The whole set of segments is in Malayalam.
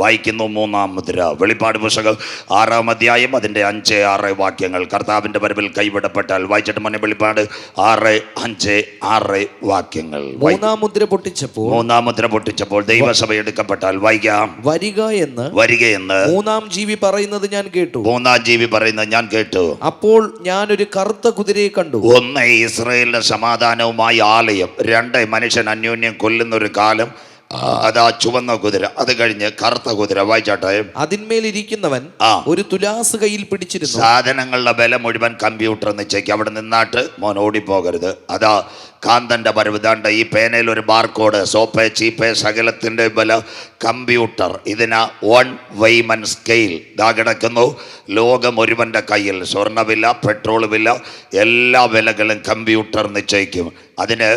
വായിക്കുന്നു മൂന്നാം മുദ്ര. വെളിപ്പാട് പുസ്തകം 6-ാം അധ്യായം അതിൻ്റെ 5-6 വാക്യങ്ങൾ. കർത്താവിൻ്റെ വരവിൽ കൈവിടപ്പെട്ടാൽ. വായിച്ചിട്ട് മോനെ വെളിപ്പാട് 6-5-6 വാക്യങ്ങൾ. മൂന്നാം മുദ്ര പൊട്ടിച്ചപ്പോൾ ദൈവസഭ എടുക്കപ്പെട്ടാൽ. വായിക്കാം. വരികയെന്ന് മൂന്നാം ജീവി പറയുന്നത് ഞാൻ കേട്ടു. അപ്പോൾ ഞാൻ ഒരു കറുത്ത കുതിരയെ കണ്ടു. 1 ഇസ്രായേലിന്റെ സമാധാനവുമായി ആലയം, 2 മനുഷ്യൻ അന്യോന്യം കൊല്ലുന്ന ഒരു കാലം, അതാ ചുവന്ന കുതിര, അത് കഴിഞ്ഞ് കറുത്ത കുതിര. വായിച്ചാട്ടെ. അതിന്മേലിരിക്കുന്നവൻ ഒരു തുലാസ് കയ്യിൽ പിടിച്ചിരുന്നു. സാധനങ്ങളുടെ വില മുഴുവൻ കമ്പ്യൂട്ടർ നിശ്ചയിക്കും. അവിടെ നിന്നാട്ട് മോൻ ഓടിപ്പോകരുത്. അതാ കാന്തന്റെ വരവ്. ദാണ്ട ഈ പേനയിൽ ഒരു ബാർകോഡ്, സോപ്പ് ചീപ്പ് സകലത്തിൻ്റെ വില കമ്പ്യൂട്ടർ. ഇതിന് 1 വൈമൻ സ്കെയിൽ ദാ കിടക്കുന്നു. ലോകം ഒരുവന്റെ കയ്യിൽ. സ്വർണ്ണവില, പെട്രോൾ വില, എല്ലാ വിലകളും കമ്പ്യൂട്ടർ നിശ്ചയിക്കും. അതിന്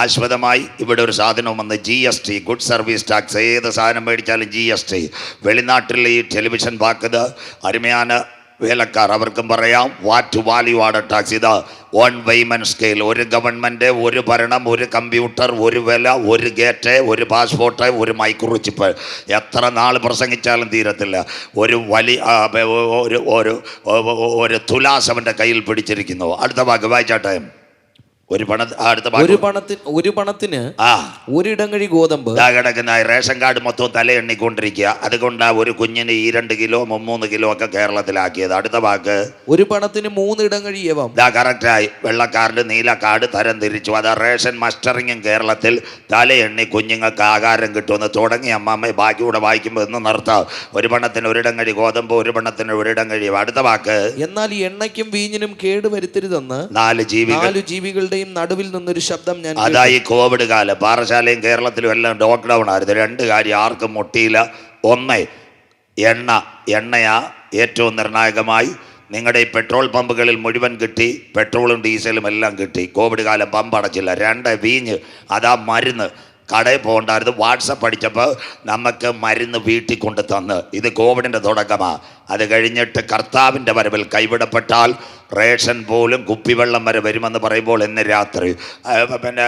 ആസ്പദമായി ഇവിടെ ഒരു സാധനം വന്ന് GST, ഗുഡ് സർവീസ് ടാക്സ്. ഏത് സാധനം മേടിച്ചാലും GST. വെളിനാട്ടിൽ ഈ ടെലിവിഷൻ പാക്കുന്നത് അരുമയാണ് വേലക്കാർ, അവർക്കും പറയാം വാറ്റ് വാല്യൂ ആഡ് ടാക്സ്. ഇതാ 1 വൈമൻ സ്കെയിൽ. ഒരു ഗവൺമെൻറ്, ഒരു ഭരണം, ഒരു കമ്പ്യൂട്ടർ, ഒരു വില, ഒരു ഗേറ്റ്, ഒരു പാസ്പോർട്ട്, ഒരു മൈക്രോ ചിപ്പ്. എത്ര നാൾ പ്രസംഗിച്ചാലും തീരത്തില്ല. ഒരു ഒരു തുലാസ് അവൻ്റെ കയ്യിൽ പിടിച്ചിരിക്കുന്നു. അടുത്ത വാക്ക് വായിച്ചാട്ടെ. ഒരു പണത്തിന് ഒരിടങ്ങഴി ഗോതമ്പ്. കിടക്കുന്ന റേഷൻ കാർഡ് മൊത്തം തല എണ്ണിക്കൊണ്ടിരിക്കുക. അതുകൊണ്ടാണ് ഒരു കുഞ്ഞിന് 2 കിലോ 3 കിലോ ഒക്കെ കേരളത്തിലാക്കിയത്. അടുത്ത വാക്ക്. ഒരു പണത്തിന് 3 ഇടങ്ങഴി യവം. കറക്റ്റായി. വെള്ള കാർഡ്, നീല കാർഡ് തരം തിരിച്ചു. അതാ റേഷൻ മസ്റ്ററിങ്ങും കേരളത്തിൽ. തല എണ്ണി കുഞ്ഞുങ്ങൾക്ക് ആഹാരം കിട്ടുമെന്ന് തുടങ്ങി അമ്മാമ്മ ബാക്കി കൂടെ വായിക്കുമ്പോൾ എന്ന് നിർത്താം. ഒരു പണത്തിന് ഒരിടങ്ങഴി ഗോതമ്പ്, ഒരു പണത്തിന് ഒരിടങ്ങഴി. അടുത്ത വാക്ക്. എന്നാൽ ഈ എണ്ണയ്ക്കും വീഞ്ഞിനും കേട് വരുത്തരുതെന്ന് 4 ജീവികളുടെ നടുവിൽ നിന്നൊരു ശബ്ദം ഞാൻ. അതായി കോവിഡ് കാലം. പാറശാലയും കേരളത്തിലും എല്ലാം ലോക്ക്ഡൗൺ ആയിരുന്നു. 2 കാര്യം ആർക്കും മുട്ടിയില്ല. 1 എണ്ണയാ ഏറ്റവും നിർണായകമായി. നിങ്ങളുടെ ഈ പെട്രോൾ പമ്പുകളിൽ മുഴുവൻ കിട്ടി. പെട്രോളും ഡീസലും എല്ലാം കിട്ടി. കോവിഡ് കാലം പമ്പ് അടച്ചില്ല. 2 വീഞ്ഞ്, അതാ മരുന്ന്. കടയിൽ പോകണ്ടായിരുന്നു. വാട്സപ്പ് അടിച്ചപ്പോൾ നമുക്ക് മരുന്ന് വീട്ടിൽ കൊണ്ട് തന്ന്. ഇത് കോവിഡിൻ്റെ തുടക്കമാണ്. അത് കഴിഞ്ഞിട്ട് കർത്താവിൻ്റെ വരവിൽ കൈവിടപ്പെട്ടാൽ റേഷൻ പോലും കുപ്പിവെള്ളം വരെ വരുമെന്ന് പറയുമ്പോൾ ഇന്ന് രാത്രി പിന്നെ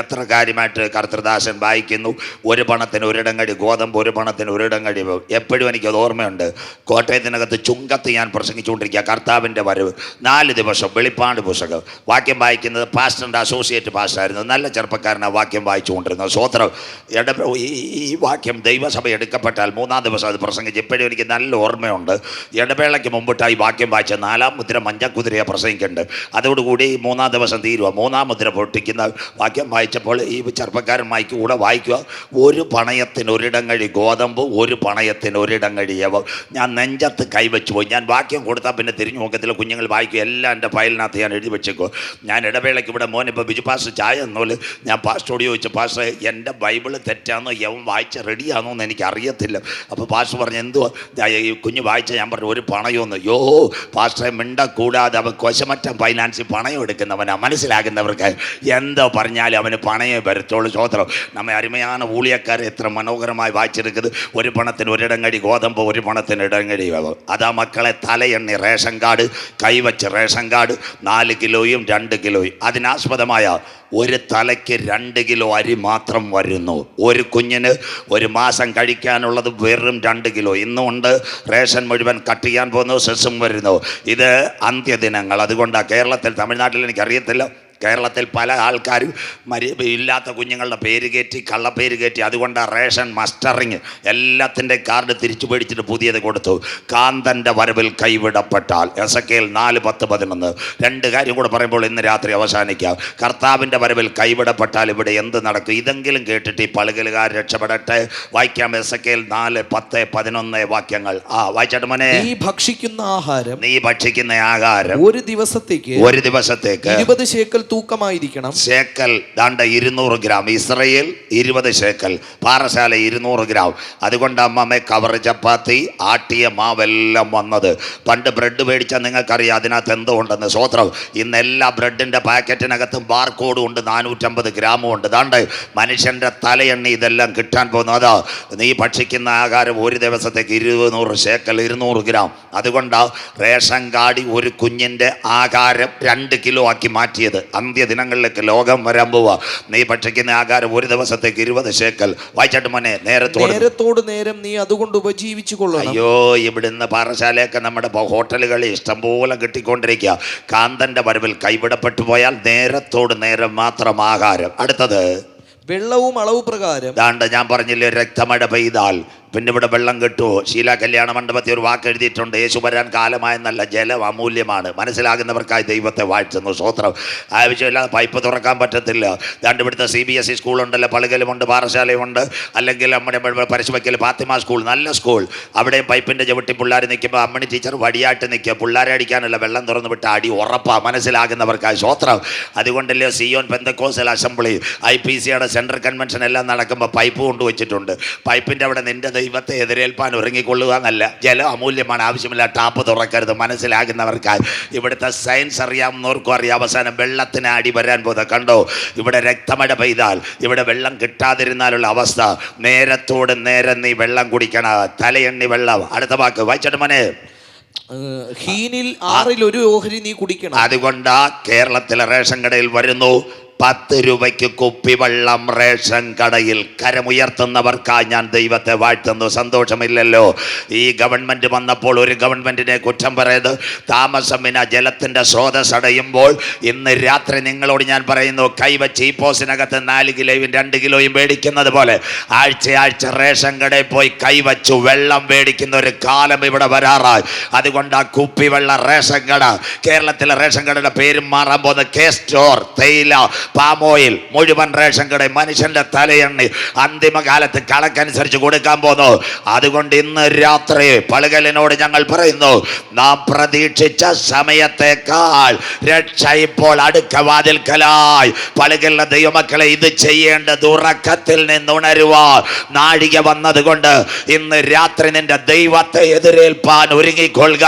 എത്ര കാര്യമായിട്ട് കർത്തൃദാസൻ വായിക്കുന്നു. ഒരു പണത്തിന് ഒരിടങ്ങടി ഗോതമ്പ്, ഒരു പണത്തിന് ഒരിടങ്ങടി. എപ്പോഴും എനിക്കത് ഓർമ്മയുണ്ട്. കോട്ടയത്തിനകത്ത് ചുങ്കത്ത് ഞാൻ പ്രസംഗിച്ചുകൊണ്ടിരിക്കുക. കർത്താവിൻ്റെ വരവ് 4 ദിവസം. വെളിപ്പാട് പുസ്തകം വാക്യം വായിക്കുന്നത് പാസ്റ്ററിൻ്റെ അസോസിയേറ്റ് പാസ്റ്ററായിരുന്നു. നല്ല ചെറുപ്പക്കാരനാണ് വാക്യം വായിച്ചുകൊണ്ടിരുന്നത്. സ്വോത്രം. ഈ വാക്യം ദൈവസഭ എടുക്കപ്പെട്ടാൽ 3-ാം ദിവസം അത് പ്രസംഗിച്ച് ഇപ്പോഴും എനിക്ക് നല്ല ഓർമ്മയുണ്ട്. ഇടവേളയ്ക്ക് മുമ്പിട്ടായി വാക്യം വായിച്ച 4-ാം മുദ്ര മഞ്ചക്കുതിരയെ പ്രസംഗിക്കുന്നുണ്ട്. അതോടുകൂടി 3-ാം ദിവസം തീരുക. 3-ാം മുദ്ര പൊട്ടിക്കുന്ന വാക്യം വായിച്ചപ്പോൾ ഈ ചെറുപ്പക്കാരൻ കൂടെ വായിക്കുക. ഒരു പണയത്തിന് ഒരിടങ്ങഴി ഗോതമ്പ്, ഒരു പണയത്തിന് ഒരിടങ്ങഴി യവം. ഞാൻ നെഞ്ചത്ത് കൈവച്ച് പോയി. ഞാൻ വാക്യം കൊടുത്താൽ പിന്നെ തിരിഞ്ഞു നോക്കത്തില്ല. കുഞ്ഞുങ്ങൾ വായിക്കും. എല്ലാം എൻ്റെ ഫയലിനകത്ത് ഞാൻ എഴുതി വെച്ചേക്കും. ഞാൻ ഇടവേളയ്ക്ക് ഇവിടെ മോനിപ്പോൾ ബിജു പാസ്റ്റർ ചായ എന്നോല് ഞാൻ പാസ്റ്ററോട് ചോദിച്ചു, പാസ്റ്റർ എൻ്റെ ബൈബിള് തെറ്റാന്നോ യവൻ വായിച്ച റെഡിയാണോ എന്ന് എനിക്ക് അറിയത്തില്ല. അപ്പോൾ പാസ്റ്റർ പറഞ്ഞു എന്തുവാ ഈ കുഞ്ഞ് വായിച്ച. ഞാൻ പറഞ്ഞു ഒരു പണയമൊന്ന്. പാസ്റ്ററെ മിണ്ടക്കൂടാതെ. അവൻ കൊശമറ്റ ഫൈനാൻസിൽ പണയം എടുക്കുന്നവനാ. മനസ്സിലാകുന്നവർക്ക് എന്തോ പറഞ്ഞാലും അവന് പണയം വരത്തോളൂ. സ്വോത്രം. നമ്മെ അരുമയാണ് ഊളിയക്കാരെ എത്ര മനോഹരമായി വായിച്ചെടുക്കുന്നത്. ഒരു പണത്തിന് ഒരിടങ്ങടി ഗോതമ്പ്, ഒരു പണത്തിന് ഇടങ്ങടി. അതാ മക്കളെ തലയെണ്ണി റേഷൻ കാർഡ് കൈവച്ച്. Ration card 4 കിലോയും 2 കിലോയും. അതിനാസ്പദമായ ഒരു തലയ്ക്ക് 2 കിലോ അരി മാത്രം വരുന്നു. ഒരു കുഞ്ഞിന് ഒരു മാസം കഴിക്കാനുള്ളത് വെറും 2 കിലോ. ഇന്നുകൊണ്ട് റേഷൻ മുഴുവൻ കട്ട് ചെയ്യാൻ പോകുന്നു. സെസ്സും വരുന്നു. ഇത് അന്ത്യദിനങ്ങൾ. അതുകൊണ്ടാണ് കേരളത്തിൽ, തമിഴ്നാട്ടിൽ എനിക്കറിയത്തില്ല, കേരളത്തിൽ പല ആൾക്കാരും ഇല്ലാത്ത കുഞ്ഞുങ്ങളുടെ പേര് കയറ്റി, കള്ളപ്പേര് കയറ്റി. അതുകൊണ്ടാണ് റേഷൻ മസ്റ്ററിങ്. എല്ലാത്തിൻ്റെ കാർഡ് തിരിച്ചു മേടിച്ചിട്ട് പുതിയത് കൊടുത്തു. കാന്തൻ്റെ വരവിൽ കൈവിടപ്പെട്ടാൽ. എസക്കേൽ 4:10-11. 2 കാര്യം കൂടെ പറയുമ്പോൾ ഇന്ന് രാത്രി അവസാനിക്കാം. കർത്താവിൻ്റെ വരവിൽ കൈവിടപ്പെട്ടാൽ ഇവിടെ എന്ത് നടക്കും? ഇതെങ്കിലും കേട്ടിട്ട് ഈ പളുകലുകാർ രക്ഷപ്പെടട്ടെ. വായിക്കാം. എസക്കേൽ 4:10-11 വാക്യങ്ങൾ. വായിച്ചാട്ട് മോനെ. നീ ഭക്ഷിക്കുന്ന ആഹാരം ഒരു ദിവസത്തേക്ക് 20 ശേക്കൽ തൂക്കമായിരിക്കണം. ശേക്കൽ ദാണ്ട 200 ഗ്രാം. ഇസ്രയേൽ 20 ശേക്കൽ. പാറശാല 200 ഗ്രാം. അതുകൊണ്ട് അമ്മമ്മ കവർ ചപ്പാത്തി, ആട്ടിയ മാവെല്ലാം വന്നത്. പണ്ട് ബ്രെഡ് മേടിച്ചാൽ നിങ്ങൾക്കറിയാം അതിനകത്ത് എന്തോ ഉണ്ടെന്ന്. സ്വോത്രം. ഇന്ന് എല്ലാ ബ്രെഡിൻ്റെ പാക്കറ്റിനകത്തും ബാർകോഡും ഉണ്ട്. 450 ഗ്രാമും ഉണ്ട്. ദാണ്ട് മനുഷ്യൻ്റെ തലയെണ്ണി ഇതെല്ലാം കിട്ടാൻ പോകുന്നു. അതാ നീ ഭക്ഷിക്കുന്ന ആഹാരം ഒരു ദിവസത്തേക്ക് 200 ശേക്കൽ, 200 ഗ്രാം. അതുകൊണ്ടാണ് റേഷൻ കാർഡ് ഒരു കുഞ്ഞിൻ്റെ ആഹാരം 2 കിലോ ആക്കി മാറ്റിയത്. അന്ത്യദിനങ്ങളിലേക്ക് ലോകം വരാൻ പോവാ. നീ ഭക്ഷിക്കുന്ന ആഹാരം ഒരു ദിവസത്തേക്ക് 20 ശേക്കൽ. വായിച്ചാട്ട് മോനെ, നേരത്തോട് നേരം നീ അതുകൊണ്ട് ഉപജീവിച്ചു കൊള്ളണം. അയ്യോ, ഇവിടുന്ന് പാറശാലയൊക്കെ നമ്മുടെ ഹോട്ടലുകളിൽ ഇഷ്ടംപോലെ കിട്ടിക്കൊണ്ടിരിക്കുക. കാന്തന്റെ വരവിൽ കൈവിടപ്പെട്ടു പോയാൽ നേരത്തോട് നേരം മാത്രം ആഹാരം. അടുത്തത് വെള്ളവും അളവ് പ്രകാരം. ദാണ്ട് ഞാൻ പറഞ്ഞില്ലേ, രക്തമഴ പെയ്താൽ പിന്നെ ഇവിടെ വെള്ളം കിട്ടുമോ? ശീല കല്യാണ മണ്ഡപത്തിൽ ഒരു വാക്ക് എഴുതിയിട്ടുണ്ട്, യേശു വരാൻ കാലമായെന്നല്ല, ജലം അമൂല്യമാണ്. മനസ്സിലാകുന്നവർക്കായി ദൈവത്തെ വാഴ്ത്തുന്നു. സ്വോത്രം. ആവശ്യമില്ലാതെ പൈപ്പ് തുറക്കാൻ പറ്റത്തില്ല. ദാണ്ട് ഇവിടുത്തെ CBSE സ്കൂളുണ്ടല്ലോ, പളുകലുമുണ്ട്, പാറശാലയുമുണ്ട്, അല്ലെങ്കിൽ നമ്മുടെ പരശുവയ്ക്കൽ ഫാത്തിമ സ്കൂൾ, നല്ല സ്കൂൾ. അവിടെയും പൈപ്പിൻ്റെ ചവിട്ടി പിള്ളേർ നിൽക്കുമ്പോൾ അമ്മണി ടീച്ചർ വടിയായിട്ട് നിൽക്കുക. പിള്ളേരെ അടിക്കാനല്ല, വെള്ളം തുറന്നു വിട്ട് അടി ഉറപ്പാ. മനസ്സിലാകുന്നവർക്കായി സ്വോത്രം. അതുകൊണ്ടല്ലേ സിയോൻ പെന്തക്കോസ്റ്റൽ അസംബ്ലി, IPCയുടെ സെൻട്രൽ കൺവെൻഷൻ എല്ലാം നടക്കുമ്പോൾ പൈപ്പ് കൊണ്ടുവച്ചിട്ടുണ്ട്. പൈപ്പിൻ്റെ അവിടെ നിന്റെ ദൈവത്തെ എതിരേൽപ്പാൻ ഒരുങ്ങിക്കൊള്ളുക എന്നല്ല, ജലം അമൂല്യമാണ്, ആവശ്യമില്ല ടാപ്പ് തുറക്കരുത്. മനസ്സിലാകുന്നവർക്കായി ഇവിടുത്തെ സയൻസ് അറിയാവുന്നവർക്കും അറിയാം. അവസാനം വെള്ളത്തിന് അടി വരാൻ പോകുന്നത് കണ്ടോ? ഇവിടെ രക്തമഴ പെയ്താൽ, ഇവിടെ വെള്ളം കിട്ടാതിരുന്നാലുള്ള അവസ്ഥ. നേരത്തോട് നേരം നീ വെള്ളം കുടിക്കണം, തലയെണ്ണി വെള്ളം. അടുത്ത വാക്ക് വായിച്ചിട്ട് മോനെ, ഹീനിൽ 6 ഓഹരി നീ കുടിക്കണം. അതുകൊണ്ടാ കേരളത്തിലെ റേഷൻ കടയിൽ വരുന്നു 10 രൂപയ്ക്ക് കുപ്പിവെള്ളം റേഷൻ കടയിൽ. കരമുയർത്തുന്നവർക്കായി ഞാൻ ദൈവത്തെ വാഴ്ത്തുന്നു. സന്തോഷമില്ലല്ലോ? ഈ ഗവൺമെൻറ് വന്നപ്പോൾ ഒരു ഗവൺമെൻറ്റിനെ കുറ്റം പറയത് താമസം വിന ജലത്തിൻ്റെ സ്രോതസ് അടയുമ്പോൾ ഇന്ന് രാത്രി നിങ്ങളോട് ഞാൻ പറയുന്നു, കൈവച്ച് ഈ പോസിനകത്ത് 4 കിലോയും 2 കിലോയും മേടിക്കുന്നത് പോലെ ആഴ്ച റേഷൻ കടയിൽ പോയി കൈവച്ചു വെള്ളം മേടിക്കുന്ന ഒരു കാലം ഇവിടെ വരാറായി. അതുകൊണ്ട് ആ കുപ്പിവെള്ള റേഷൻ കട, കേരളത്തിലെ റേഷൻ കടയുടെ പേരും മാറാൻ പോകുന്ന കെ സ്റ്റോർ, തേയില, പാം ഓയിൽ, മുഴുവൻ റേഷൻ കട മനുഷ്യന്റെ തലയെണ്ണി അന്തിമകാലത്ത് കണക്കനുസരിച്ച് കൊടുക്കാൻ പോകുന്നു. അതുകൊണ്ട് ഇന്ന് രാത്രി പളുകലിനോട് ഞങ്ങൾ പറയുന്നു, നാം പ്രതീക്ഷിച്ച സമയത്തേക്കാൾ രക്ഷ ഇപ്പോൾ അടുക്ക വാതിൽക്കലായി. പളുകലിലെ ദൈവമക്കളെ, ഇത് ചെയ്യേണ്ടത് ഉറക്കത്തിൽ നിന്നുണരുവാൻ നാഴിക വന്നതുകൊണ്ട് ഇന്ന് രാത്രി നിന്റെ ദൈവത്തെ എതിരേൽപ്പാൻ ഒരുങ്ങിക്കൊള്ളുക.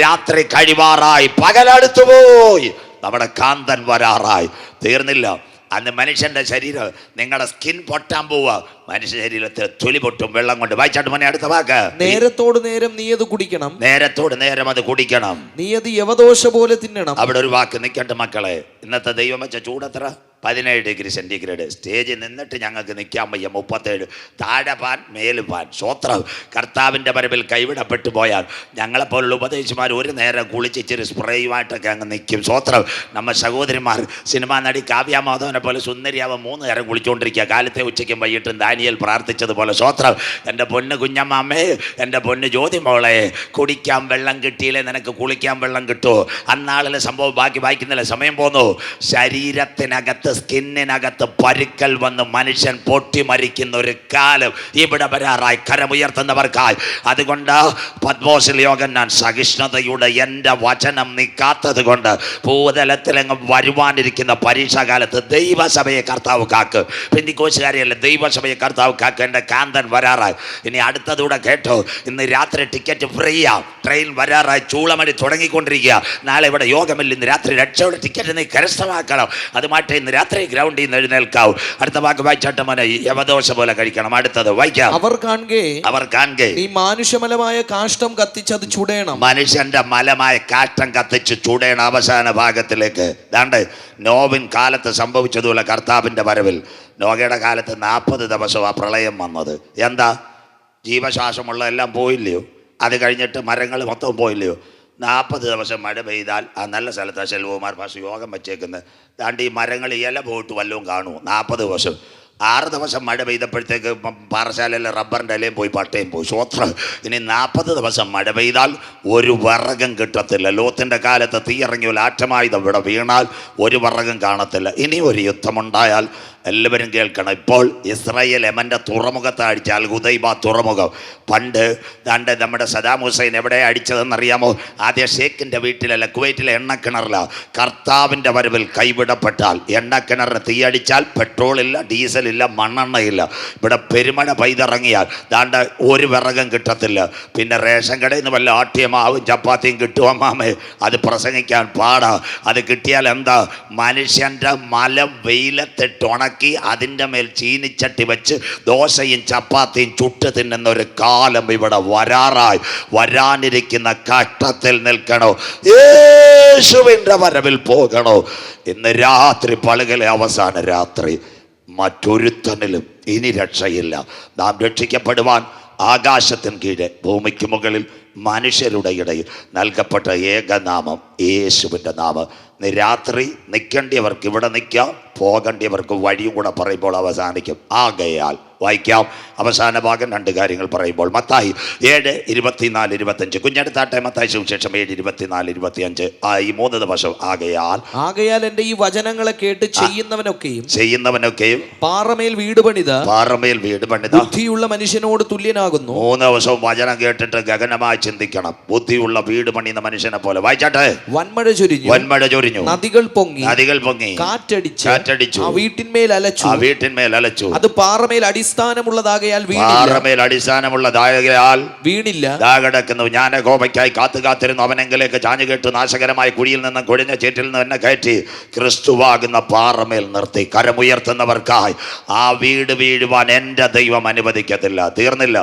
രാത്രി കഴിവാറായി, പകലടുത്തുപോയി, നമ്മുടെ കാന്തൻ വരാറായി. തീർന്നില്ല. അന്ന് മനുഷ്യന്റെ ശരീരം, നിങ്ങളുടെ സ്കിൻ പൊട്ടാൻ പോവുക. മനുഷ്യ ശരീരത്തിൽ തൊലി പൊട്ടും വെള്ളം കൊണ്ട്. വായിച്ചാട്ട് മോനെ, അടുത്ത വാക്ക്. നേരത്തോട് നേരം നീ അത് കുടിക്കണം. നേരത്തോട് നേരം അത് കുടിക്കണം. നീ അത് യവദോഷ പോലെ തിന്നണം. അവിടെ ഒരു വാക്ക് നിൽക്കട്ടെ മക്കളെ. ഇന്നത്തെ ദൈവം വെച്ച ചൂടെത്ര? 17 ഡിഗ്രി സെൻറ്റിഗ്രേഡ്. സ്റ്റേജിൽ നിന്നിട്ട് ഞങ്ങൾക്ക് നിൽക്കാൻ വയ്യ. 37. താഴെ പാൻ മേല് പാൻ. സ്വോത്രം. കർത്താവിൻ്റെ വരവിൽ കൈവിടപ്പെട്ടു പോയാൽ ഞങ്ങളെപ്പോലുള്ള ഉപദേശിമാർ ഒരു നേരം കുളിച്ചിച്ചിരി സ്പ്രേയുമായിട്ടൊക്കെ അങ്ങ് നിൽക്കും. സ്വോത്രം. നമ്മ സഹോദരിമാർ, സിനിമാ നടി കാവ്യ മാധവനെ പോലെ സുന്ദരിയാവാൻ 3 നേരം കുളിച്ചുകൊണ്ടിരിക്കുക. കാലത്തെ ഉച്ചയ്ക്കും വൈകിട്ടും ദാനിയേൽ പ്രാർത്ഥിച്ചതുപോലെ. സ്വോത്രം. എൻ്റെ പൊന്ന് കുഞ്ഞമ്മേ, എൻ്റെ പൊന്ന് ജ്യോതി മോളെ, കുടിക്കാൻ വെള്ളം കിട്ടിയില്ലേ നിനക്ക് കുളിക്കാൻ വെള്ളം കിട്ടുമോ? അന്നാളിലെ സംഭവം ബാക്കി വായിക്കുന്നില്ല, സമയം പോന്നു. ശരീരത്തിനകത്ത്, സ്കിന്നിനകത്ത് പരുക്കൽ വന്ന് മനുഷ്യൻ പൊട്ടി മരിക്കുന്ന ഒരു കാലം ഇവിടെ വരാറായി. കരമുയർത്തുന്നവർക്കായി. അതുകൊണ്ട് പത്മോസിൽ യോഹന്നാൻ, സഹിഷ്ണുതയുടെ എൻ്റെ വചനം നീ കാത്തത് കൊണ്ട് ഭൂതലത്തിലെങ്ങ് വരുവാനിരിക്കുന്ന പരീക്ഷാകാലത്ത് ദൈവസഭയെ കർത്താവ് കാക്ക്. പെന്തിക്കോസുകാരെയല്ല, ദൈവസഭയെ കർത്താവ് കാക്ക്. എൻ്റെ കാന്തൻ വരാറായി. ഇനി അടുത്തതൂടെ കേട്ടോ. ഇന്ന് രാത്രി ടിക്കറ്റ് ഫ്രീയാ. ട്രെയിൻ വരാറായി. ചൂളമണി തുടങ്ങിക്കൊണ്ടിരിക്കുക. നാളെ ഇവിടെ യോഗമില്ല. ഇന്ന് രാത്രി രക്ഷയുടെ ടിക്കറ്റ് നീ കരസ്ഥമാക്കണം. അതുമായിട്ട് ഇന്ന് രാത്രി ഗ്രൗണ്ടിൽ നിന്ന് എഴുന്നേൽക്കാവും. അടുത്ത വാക്ക് വായിച്ചാട്ട് മോനെ, യവദോഷ പോലെ കഴിക്കണം. അടുത്തത് വായിക്കാം. അവർ കാണുകെ നീ മാനുഷ്യമലമായ കാഷ്ടം കത്തിച്ചത് ചുടേണം. മനുഷ്യന്റെ മലമായ കാഷ്ടം കത്തിച്ച് ചുടേണം. അവസാന ഭാഗത്തിലേക്ക് ദാണ്ട് നോവിൻ കാലത്ത് സംഭവിച്ചതുപോലെ കർത്താവിൻ്റെ വരവിൽ. നോഗയുടെ കാലത്ത് 40 ദിവസം ആ പ്രളയം വന്നത്. എന്താ? ജീവശ്വാസമുള്ള എല്ലാം പോയില്ലയോ? അത് കഴിഞ്ഞിട്ട് മരങ്ങൾ മൊത്തം പോയില്ലയോ? 40 ദിവസം മഴ പെയ്താൽ ആ നല്ല സ്ഥലത്താണ് ശെൽവകുമാർ പാസ് യോഗം വെച്ചേക്കുന്നത്. ദാണ്ട് ഈ മരങ്ങൾ ഇല പോയിട്ട് വല്ലതും കാണുമോ? 40 ദിവസം. 6 ദിവസം മഴ പെയ്തപ്പോഴത്തേക്ക് പാറശാലയിലെ റബ്ബറിൻ്റെ ഇലയും പോയി, പട്ടയും പോയി. സ്വോത്രം. ഇനി 40 ദിവസം മഴ പെയ്താൽ ഒരു വിറകും കിട്ടത്തില്ല. ലോത്തിൻ്റെ കാലത്ത് തീ ഇറങ്ങിയ ആറ്റമായുധം ഇവിടെ വീണാൽ ഒരു വിറകും കാണത്തില്ല. ഇനി ഒരു യുദ്ധമുണ്ടായാൽ എല്ലാവരും കേൾക്കണം. ഇപ്പോൾ ഇസ്രായേൽ യമൻ്റെ തുറമുഖത്ത് അടിച്ചാൽ ഹുദൈബ തുറമുഖം. പണ്ട് ദാണ്ട് നമ്മുടെ സദാം ഹുസൈൻ എവിടെ അടിച്ചതെന്നറിയാമോ? ആദ്യം ഷേഖിൻ്റെ വീട്ടിലല്ല, കുവൈറ്റിലെ എണ്ണക്കിണറിലാണ്. കർത്താവിൻ്റെ വരവിൽ കൈവിടപ്പെട്ടാൽ എണ്ണക്കിണറിന് തീയടിച്ചാൽ പെട്രോളില്ല, ഡീസലില്ല, മണ്ണെണ്ണയില്ല. ഇവിടെ പെരുമഴ പെയ്തിറങ്ങിയാൽ ദാണ്ട് ഒരു വിറകം കിട്ടത്തില്ല. പിന്നെ റേഷൻ കടയിൽ നിന്ന് വല്ല ആട്ടിയമാവും ചപ്പാത്തിയും കിട്ടുമോ മാമേ? അത് പ്രസംഗിക്കാൻ പാടാ. അത് കിട്ടിയാൽ എന്താ? മനുഷ്യൻ്റെ മലം വെയിലത്തിട്ട് ഉണക്കി ഉണ്ടാക്കി അതിൻ്റെ മേൽ ചീനിച്ചട്ടി വെച്ച് ദോശയും ചപ്പാത്തിയും ചുട്ട് തിന്നുന്ന ഒരു കാലം ഇവിടെ വരാറായി. വരാനിരിക്കുന്ന ഘട്ടത്തിൽ നിൽക്കണോ, യേശുവിൻ്റെ വരവിൽ പോകണോ. ഇന്ന് രാത്രി പളുകലെ അവസാന രാത്രി. മറ്റൊരുത്തനിലും ഇനി രക്ഷയില്ല. നാം രക്ഷിക്കപ്പെടുവാൻ ആകാശത്തിന് കീഴെ ഭൂമിക്ക് മുകളിൽ മനുഷ്യരുടെ ഇടയിൽ നൽകപ്പെട്ട ഏകനാമം യേശുവിൻ്റെ നാമം. ഇന്ന് രാത്രി നിൽക്കേണ്ടിയവർക്ക് ഇവിടെ നിൽക്കാം, പോകേണ്ടിയവർക്ക് വഴിയും കൂടെ പറയുമ്പോൾ അവസാനിക്കും. ആകയാൽ വായിക്കാം അവസാന ഭാഗം 2 കാര്യങ്ങൾ പറയുമ്പോൾ. മത്തായി 7:24-25. കുഞ്ഞെടുത്താട്ടെ. മത്തായി സുവിശേഷം 7:24-25. ഈ 3 ദിവസം. ആകയാൽ എൻ്റെ ഈ വചനങ്ങളെ കേട്ട് ചെയ്യുന്നവനൊക്കെയും പാറമേൽ വീട് പണിത ബുദ്ധിയുള്ള മനുഷ്യനോട് തുല്യനാകുന്നു. 3 ദിവസവും വചനം കേട്ടിട്ട് ഗഗനമായി ചിന്തിക്കണം. ബുദ്ധിയുള്ള വീട് പണിയുന്ന മനുഷ്യനെ പോലെ. വായിച്ചാട്ടെ. വൻമഴ ചൊരിഞ്ഞു, നദികൾ പൊങ്ങി, കാറ്റടിച്ചു, ആ വീട്ടിന്മേൽ അലച്ചു. അത് പാറമേൽ അടിസ്ഥാനമുള്ളതാകയാൽ വീണില്ല. കിടക്കുന്നു. ഞാൻ ഗോപയ്ക്കായി കാത്തിരുന്നു. അവനെങ്കിലേക്ക് ചാഞ്ഞു കേട്ടു. നാശകരമായ കുഴിയിൽ നിന്നും കൊഴിഞ്ഞ ചേറ്റിൽ നിന്ന് എന്നെ കയറ്റി ക്രിസ്തുവാകുന്ന പാറമേൽ നിർത്തി. കരമുയർത്തുന്നവർക്കായി ആ വീട് വീഴുവാൻ എൻ്റെ ദൈവം അനുവദിക്കത്തില്ല. തീർന്നില്ല.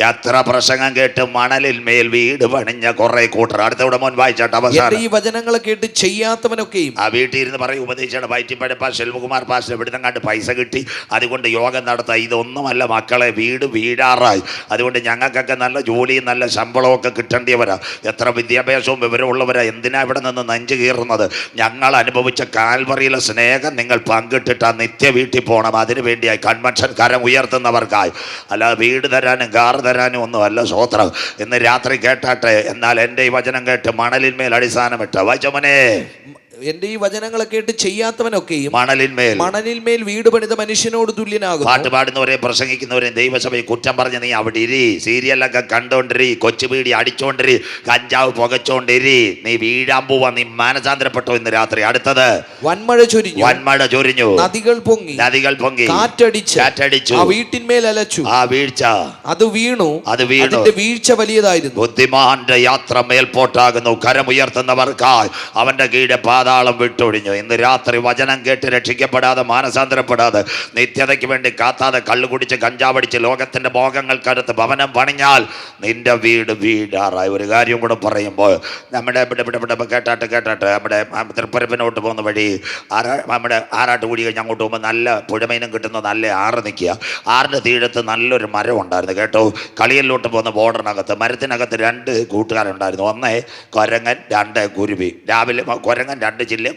എത്ര പ്രസംഗം കേട്ട് മണലിൽ മേൽ വീട് പണിഞ്ഞ കുറെ കൂട്ടർ. അടുത്തവിടെ മോൻ വായിച്ചാട്ട് അവസാനം. ഈ വചനങ്ങളെ കേട്ട് ചെയ്യാത്തവനൊക്കെയും. ആ വീട്ടിൽ ഇരുന്ന് പറയും ഉപദേശിച്ചാണ് വയറ്റിപ്പഴപ്പ ശെൽവകുമാർ പാസ്റ്റർ ഇവിടുന്ന് കണ്ട് പൈസ കിട്ടി, അതുകൊണ്ട് യോഗം നടത്താം. ഇതൊന്നുമല്ല മക്കളെ, വീട് വീഴാറായി. അതുകൊണ്ട് ഞങ്ങൾക്കൊക്കെ നല്ല ജോലിയും നല്ല ശമ്പളമൊക്കെ കിട്ടേണ്ടിയവരാ. എത്ര വിദ്യാഭ്യാസവും വിവരമുള്ളവരാ. എന്തിനാ ഇവിടെ നിന്ന് നെഞ്ചു കീറുന്നത്? ഞങ്ങൾ അനുഭവിച്ച കാൽവറിയിലെ സ്നേഹം നിങ്ങൾ പങ്കിട്ടിട്ട് ആ നിത്യ വീട്ടിൽ പോകണം. അതിനു വേണ്ടിയായി കൺവെൻഷൻ കരം ഉയർത്തുന്നവർക്കായി. അല്ലാതെ വീട് തരാനും കാറ് തരാനും ഒന്നും അല്ല. സ്വോത്രം. ഇന്ന് രാത്രി കേട്ടാട്ടെ. എന്നാൽ എൻ്റെ ഈ വചനം കേട്ട് മണലിന്മേൽ അടിസ്ഥാനമിട്ട വായിച്ചവനെ, എന്റെ ഈ വചനങ്ങളെ കേട്ട് ചെയ്യാത്തവനൊക്കെയും മണലിന്മേൽ വീട് പണിത മനുഷ്യനോട് തുല്യനാകും. പാട്ട് പാടുന്നവരെയും പ്രസംഗിക്കുന്നവരെയും ദൈവസഭയെ കുറ്റം പറഞ്ഞ് നീ അവിടെ ഇരി, സീരിയലൊക്കെ കണ്ടോണ്ടിരി, കൊച്ചുപീടി അടിച്ചോണ്ടിരി, കഞ്ചാവ് പുകച്ചോണ്ടിരി. നീ വീഴാൻ പോവാ. നീ മാനസാന്തരപ്പെട്ടോ ഇന്ന് രാത്രി. അടുത്തത് വൻമഴ ചൊരിഞ്ഞു, നദികൾ പൊങ്ങി, കാറ്റടിച്ചു, ആ വീട്ടിന്മേൽ അലച്ചു. ആ വീഴ്ച അത് വീണു. അതിന്റെ വീഴ്ച വലിയതായിരുന്നു. ബുദ്ധിമാന്റെ യാത്ര മേൽപോട്ടാകുന്നു. കരമുയർത്തുന്നവർക്കായി അവന്റെ കീഴെ പാതാളം വിട്ടൊഴിഞ്ഞു. ഇന്ന് രാത്രി വചനം കേട്ട് രക്ഷിക്കപ്പെടാതെ മാനസാന്തരപ്പെടാതെ നിത്യതയ്ക്ക് വേണ്ടി കാത്താതെ കള്ളു കുടിച്ച് കഞ്ചാവടിച്ച് ലോകത്തിന്റെ ഭോഗങ്ങൾക്കടുത്ത് ഭവനം പണിഞ്ഞാൽ നിന്റെ വീട് വീഴാറായി. ഒരു കാര്യം കൂടെ പറയുമ്പോൾ നമ്മുടെ കേട്ടാട്ടെ നമ്മുടെ തൃപ്പരപ്പിനോട്ട് പോകുന്ന വഴി നമ്മുടെ ആറാട്ടുകുടി കഴിഞ്ഞ് അങ്ങോട്ട് പോകുമ്പോൾ നല്ല പുഴമീനും കിട്ടുന്ന നല്ല ആറ് നിൽക്കുക. ആറിൻ്റെ തീരത്ത് നല്ലൊരു മരം ഉണ്ടായിരുന്നു കേട്ടോ. കളിയലിലോട്ട് പോകുന്ന ബോർഡറിനകത്ത് മരത്തിനകത്ത് 2 കൂട്ടുകാരുണ്ടായിരുന്നു. 1 കൊരങ്ങൻ, 2 കുരുവി. രാവിലെ കൊരങ്ങൻ 2 ചില്ല,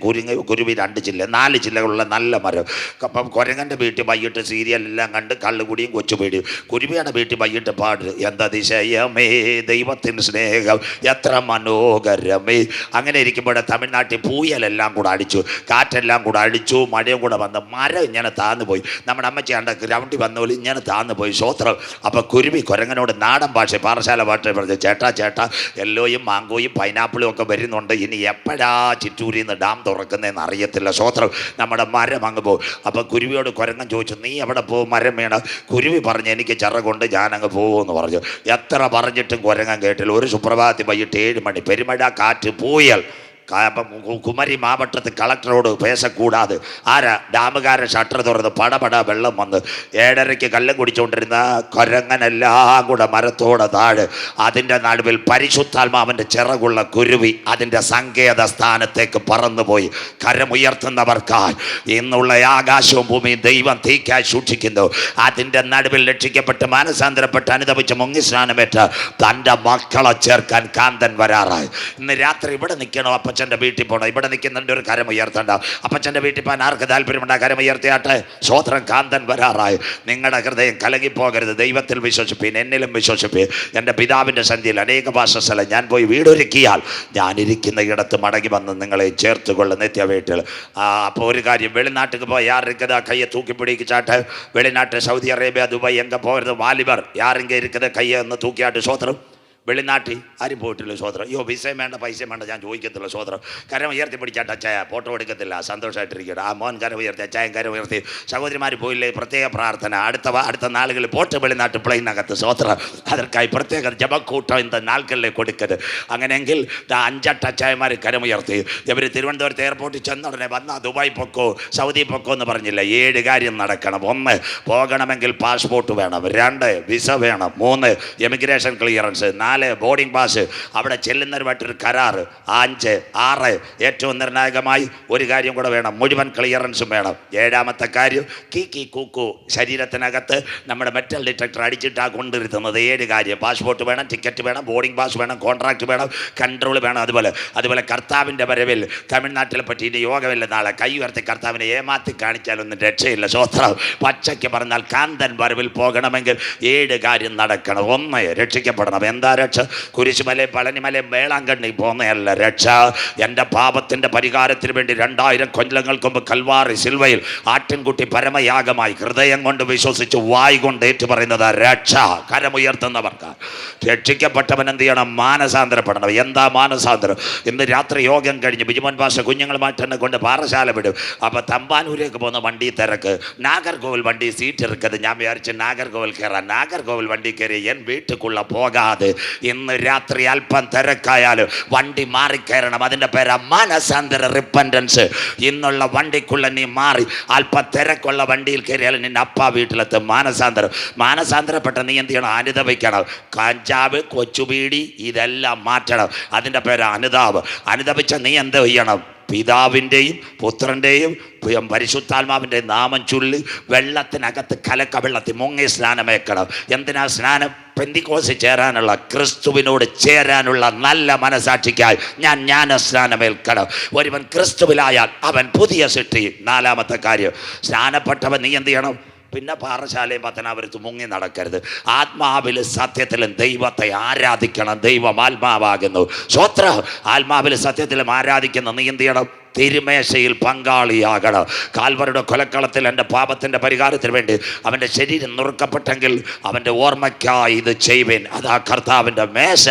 കുരുവി 2 ചില്ല, 4 ചില്ലകളുള്ള നല്ല മരം. അപ്പം കൊരങ്ങൻ്റെ വീട്ടിൽ വൈകിട്ട് സീരിയലെല്ലാം കണ്ട് കള്ളുകുടിയും കൊച്ചുപേടിയും. കുരുവിയുടെ വീട്ടിൽ വൈകിട്ട് പാട് എന്തതിശയമേ ദൈവത്തിൻ്റെ സ്നേഹം എത്ര മനോഹരമേ. അങ്ങനെ ഇരിക്കുമ്പോഴേ തമിഴ്നാട്ടിൽ പൂയലെല്ലാം കൂടെ അടിച്ചു, കാറ്റെല്ലാം കൂടെ അടിച്ചു, മഴയും കൂടെ വന്ന് മരം ഇങ്ങനെ താന്നു പോയി. നമ്മുടെ അമ്മച്ചി കണ്ട ഗ്രൗണ്ടിൽ വന്ന പോലെ ഇങ്ങനെ താന്നു പോയി. സ്വോത്രം. അപ്പം കുരുവി കൊരങ്ങനോട് നാടൻ ഭാഷ പാറശാല ഭാഷ പറഞ്ഞു, ചേട്ടാ എല്ലോയും മാങ്കോയും പൈനാപ്പിളും ഒക്കെ വരുന്നുണ്ട്. ഇനി എപ്പോഴാ ചിറ്റൂരിൽ നിന്ന് ഡാം തുറക്കുന്നതെന്ന് അറിയത്തില്ല. സ്വോത്രം. നമ്മുടെ മരം അങ്ങ് പോകും. അപ്പം കുരുവിയോട് കൊരങ്ങൻ ചോദിച്ചു, നീ എവിടെ പോകും മരം വീണ? കുരുവി പറഞ്ഞു, എനിക്ക് ചിറകൊണ്ട് ഞാനങ്ങ് പോകുമെന്ന് പറഞ്ഞു. എത്ര പറഞ്ഞിട്ടും കൊരങ്ങൻ കേട്ടില്ല. ഒരു സുപ്രഭാതത്തിൽ വൈകിട്ട് 7 മണി പെരുമഴ, കാറ്റ്, പൂയൽ. കുമരി മാവട്ടത്ത് കളക്ടറോട് പേശക്കൂടാതെ ഡാമുകാരൻ ഷട്ടർ തുറന്ന് പടപട വെള്ളം വന്ന് 7:30 കല്ലും കുടിച്ചുകൊണ്ടിരുന്ന കൊരങ്ങനെല്ലാം കൂടെ മരത്തോടെ താഴെ അതിൻ്റെ നടുവിൽ പരിശുദ്ധാത്മാവിൻ്റെ ചിറകുള്ള കുരുവി അതിൻ്റെ സങ്കേത സ്ഥാനത്തേക്ക് പറന്നുപോയി. കരമുയർത്തുന്നവർക്കായി ഇന്നുള്ള ആകാശവും ഭൂമിയും ദൈവം തീക്കായി സൂക്ഷിക്കുന്നു. അതിൻ്റെ നടുവിൽ രക്ഷിക്കപ്പെട്ട് മാനസാന്തരപ്പെട്ട് അനുദപിച്ച് മുങ്ങിസ്നാനമേറ്റ് തൻ്റെ മക്കളെ ചേർക്കാൻ കാന്തൻ വരാറായി. ഇന്ന് രാത്രി ഇവിടെ നിൽക്കണോ? അപ്പച്ചൻ്റെ വീട്ടിൽ പോകണം. ഇവിടെ നിൽക്കുന്നുണ്ട് ഒരു കരം ഉയർത്തണ്ട. അപ്പച്ചൻ്റെ വീട്ടിൽ പോകാൻ ആർക്ക് താല്പര്യമുണ്ട്? കരം ഉയർത്തിയാട്ടെ. സ്വോത്രം. കാന്തൻ വരാറായി. നിങ്ങളുടെ ഹൃദയം കലങ്ങിപ്പോകരുത്. ദൈവത്തിൽ വിശ്വസിപ്പീൻ, എന്നിലും വിശ്വസിപ്പീൻ. എൻ്റെ പിതാവിൻ്റെ സന്ധിയിൽ അനേക വാസസ്ഥലം. ഞാൻ പോയി വീടൊരുക്കിയാൽ ഞാനിരിക്കുന്ന ഇടത്ത് മടങ്ങി വന്ന് നിങ്ങളെ ചേർത്തുകൊള്ളും നിത്യ വീട്ടിൽ. അപ്പോൾ ഒരു കാര്യം, വെളിനാട്ടിൽ പോയി യാറിക്കത് കയ്യെ തൂക്കി പിടിച്ചാട്ട്. വെളിനാട്ട് സൗദി അറേബ്യ, ദുബായ് എങ്ക പോകരുത്. വാലിബർ യാറിങ്ക ഇരിക്കുന്നത് കയ്യെ ഒന്ന് തൂക്കിയാട്ട്. സ്വോത്രം. വെളിനാട്ടിൽ ആരും പോയിട്ടില്ല സ്വോത്രം. അയ്യോ വിസയും വേണ്ട പൈസയും വേണ്ട, ഞാൻ ചോദിക്കത്തില്ല സ്വോത്രം. കരം ഉയർത്തി പിടിച്ചാട്ട് അച്ചായ ഫോട്ടോ എടുക്കത്തില്ല, സന്തോഷമായിട്ടിരിക്കട്ടെ. ആ മോൻ കരം ഉയർത്തി, അച്ചായൻ കരം ഉയർത്തി. സഹോദരിമാർ പോയില്ലേ, പ്രത്യേക പ്രാർത്ഥന. അടുത്ത നാളുകളിൽ പോട്ട് വെളിനാട്ട് പ്ലെയിനകത്ത് സ്വോത്രം. അതற்காയി പ്രത്യേക ജപക്കൂട്ടം ഇന്ന നാളുകളിൽ കൊടുക്കരുത്. അങ്ങനെയെങ്കിൽ 5-8 അച്ചായന്മാർ കരമുയർത്തി. ഇവർ തിരുവനന്തപുരത്ത് എയർപോർട്ടിൽ ചെന്നുടനെ വന്നാൽ ദുബായ് പൊക്കോ സൗദി പൊക്കോ എന്ന് പറഞ്ഞില്ല. 7 കാര്യം നടക്കണം. 1 പോകണമെങ്കിൽ പാസ്പോർട്ട് വേണം, 2 വിസ വേണം, 3 എമിഗ്രേഷൻ ക്ലിയറൻസ്, 4 ബോർഡിംഗ് പാസ്, അവിടെ ചെല്ലുന്നവരുമായിട്ടൊരു കരാർ, 5, 6 ഏറ്റവും നിർണായകമായി ഒരു കാര്യം കൂടെ വേണം, മുഴുവൻ ക്ലിയറൻസും വേണം. 7ാമത്തെ കാര്യം കീ കൂക്കു ശരീരത്തിനകത്ത് നമ്മുടെ മെറ്റൽ ഡിറ്റക്ടർ അടിച്ചിട്ടാണ് കൊണ്ടിരുത്തുന്നത്. 7 കാര്യം. പാസ്പോർട്ട് വേണം, ടിക്കറ്റ് വേണം, ബോർഡിംഗ് പാസ് വേണം, കോൺട്രാക്ട് വേണം, കൺട്രോൾ വേണം. അതുപോലെ കർത്താവിൻ്റെ വരവിൽ തമിഴ്നാട്ടിലെ പറ്റിയിട്ട് യോഗമില്ല. നാളെ കൈ ഉയർത്തി കർത്താവിനെ ഏമാത്തി കാണിച്ചാലൊന്നും രക്ഷയില്ല. സ്വസ്ത്രം. പച്ചയ്ക്ക് പറഞ്ഞാൽ കാന്തൻ വരവിൽ പോകണമെങ്കിൽ 7 കാര്യം നടക്കണം. 1 രക്ഷിക്കപ്പെടണം. എന്താ രക്ഷ? കുരിശുമലയും പളനിമലയും വേളാങ്കണ്ണി പോകുന്നതല്ല രക്ഷ. എൻ്റെ പാപത്തിൻ്റെ പരിഹാരത്തിന് വേണ്ടി 2000 കൊല്ലങ്ങൾക്ക് മുമ്പ് കൽവാറി സിൽവയിൽ ആട്ടിൻകുട്ടി പരമയാഗമായി ഹൃദയം കൊണ്ട് വിശ്വസിച്ച് വായ് കൊണ്ട് ഏറ്റു പറയുന്നത് രക്ഷ. കരമുയർത്തുന്നവർക്ക് രക്ഷിക്കപ്പെട്ടവൻ എന്ത് ചെയ്യണം? മാനസാന്തരപ്പെടണം. എന്താ മാനസാന്തരം? ഇന്ന് രാത്രി യോഗം കഴിഞ്ഞ് ബിജുമോൻ പാഷ കുഞ്ഞുങ്ങളുമായിട്ട് തന്നെ കൊണ്ട് പാറശാല വിടും. അപ്പോൾ തമ്പാനൂരേക്ക് പോകുന്ന വണ്ടി തിരക്ക്, നാഗർകോവിൽ വണ്ടി സീറ്റ് ഇരിക്കത്. ഞാൻ വിചാരിച്ച് നാഗർകോവിൽ കയറാം. നാഗർകോവിൽ വണ്ടി കയറി എൻ വീട്ടിക്കുള്ള പോകാതെ ഇന്ന് രാത്രി അല്പം തിരക്കായാലും വണ്ടി മാറിക്കയറണം. അതിൻ്റെ പേരാ മാനസാന്തര, റിപ്പൻറ്റൻസ്. ഇന്നുള്ള വണ്ടിക്കുള്ള നീ മാറി അല്പം തിരക്കുള്ള വണ്ടിയിൽ കയറിയാലും നിന്റെ അപ്പ വീട്ടിലെത്തും. മാനസാന്തരപ്പെട്ട നീ എന്ത് ചെയ്യണം? അനുദപിക്കണം. കഞ്ചാവ്, കൊച്ചുബീടി ഇതെല്ലാം മാറ്റണം. അതിൻ്റെ പേര് അനുദപിച്ച നീ എന്ത് ചെയ്യണം? പിതാവിൻ്റെയും പുത്രൻ്റെയും പരിശുദ്ധാത്മാവിൻ്റെയും നാമം ചൊല്ലി വെള്ളത്തിനകത്ത് കലക്ക വെള്ളത്തിൽ മുങ്ങി സ്നാനമേക്കണം. എന്തിനാ സ്നാനം? പെന്തിക്കോസിൽ ചേരാനുള്ള, ക്രിസ്തുവിനോട് ചേരാനുള്ള നല്ല മനസാക്ഷിക്കായി ഞാൻ ജ്ഞാനസ്നാനമേൽക്കണം. ഒരുവൻ ക്രിസ്തുവിലായാൽ അവൻ പുതിയ സൃഷ്ടി. 4ാമത്തെ കാര്യം, സ്നാനപ്പെട്ടവൻ നീ എന്ത് ചെയ്യണം? പിന്നെ പാറശാലയും പത്തനാപുരത്ത് മുങ്ങി നടക്കരുത്. ആത്മാവിലും സത്യത്തിലും ദൈവത്തെ ആരാധിക്കണം. ദൈവം ആത്മാവാകുന്നു. സ്വോത്രം. ആത്മാവിലും സത്യത്തിലും ആരാധിക്കുന്ന നീ എന്ത് ചെയ്യണം? തിരുമേശയിൽ പങ്കാളിയാകണം. കാൽവരുടെ കൊലക്കളത്തിൽ എൻ്റെ പാപത്തിൻ്റെ പരിഹാരത്തിന് വേണ്ടി അവൻ്റെ ശരീരം നുറുക്കപ്പെട്ടെങ്കിൽ അവൻ്റെ ഓർമ്മയ്ക്കായി ഇത് ചെയ്യുവേൻ. അതാ കർത്താവിൻ്റെ മേശ.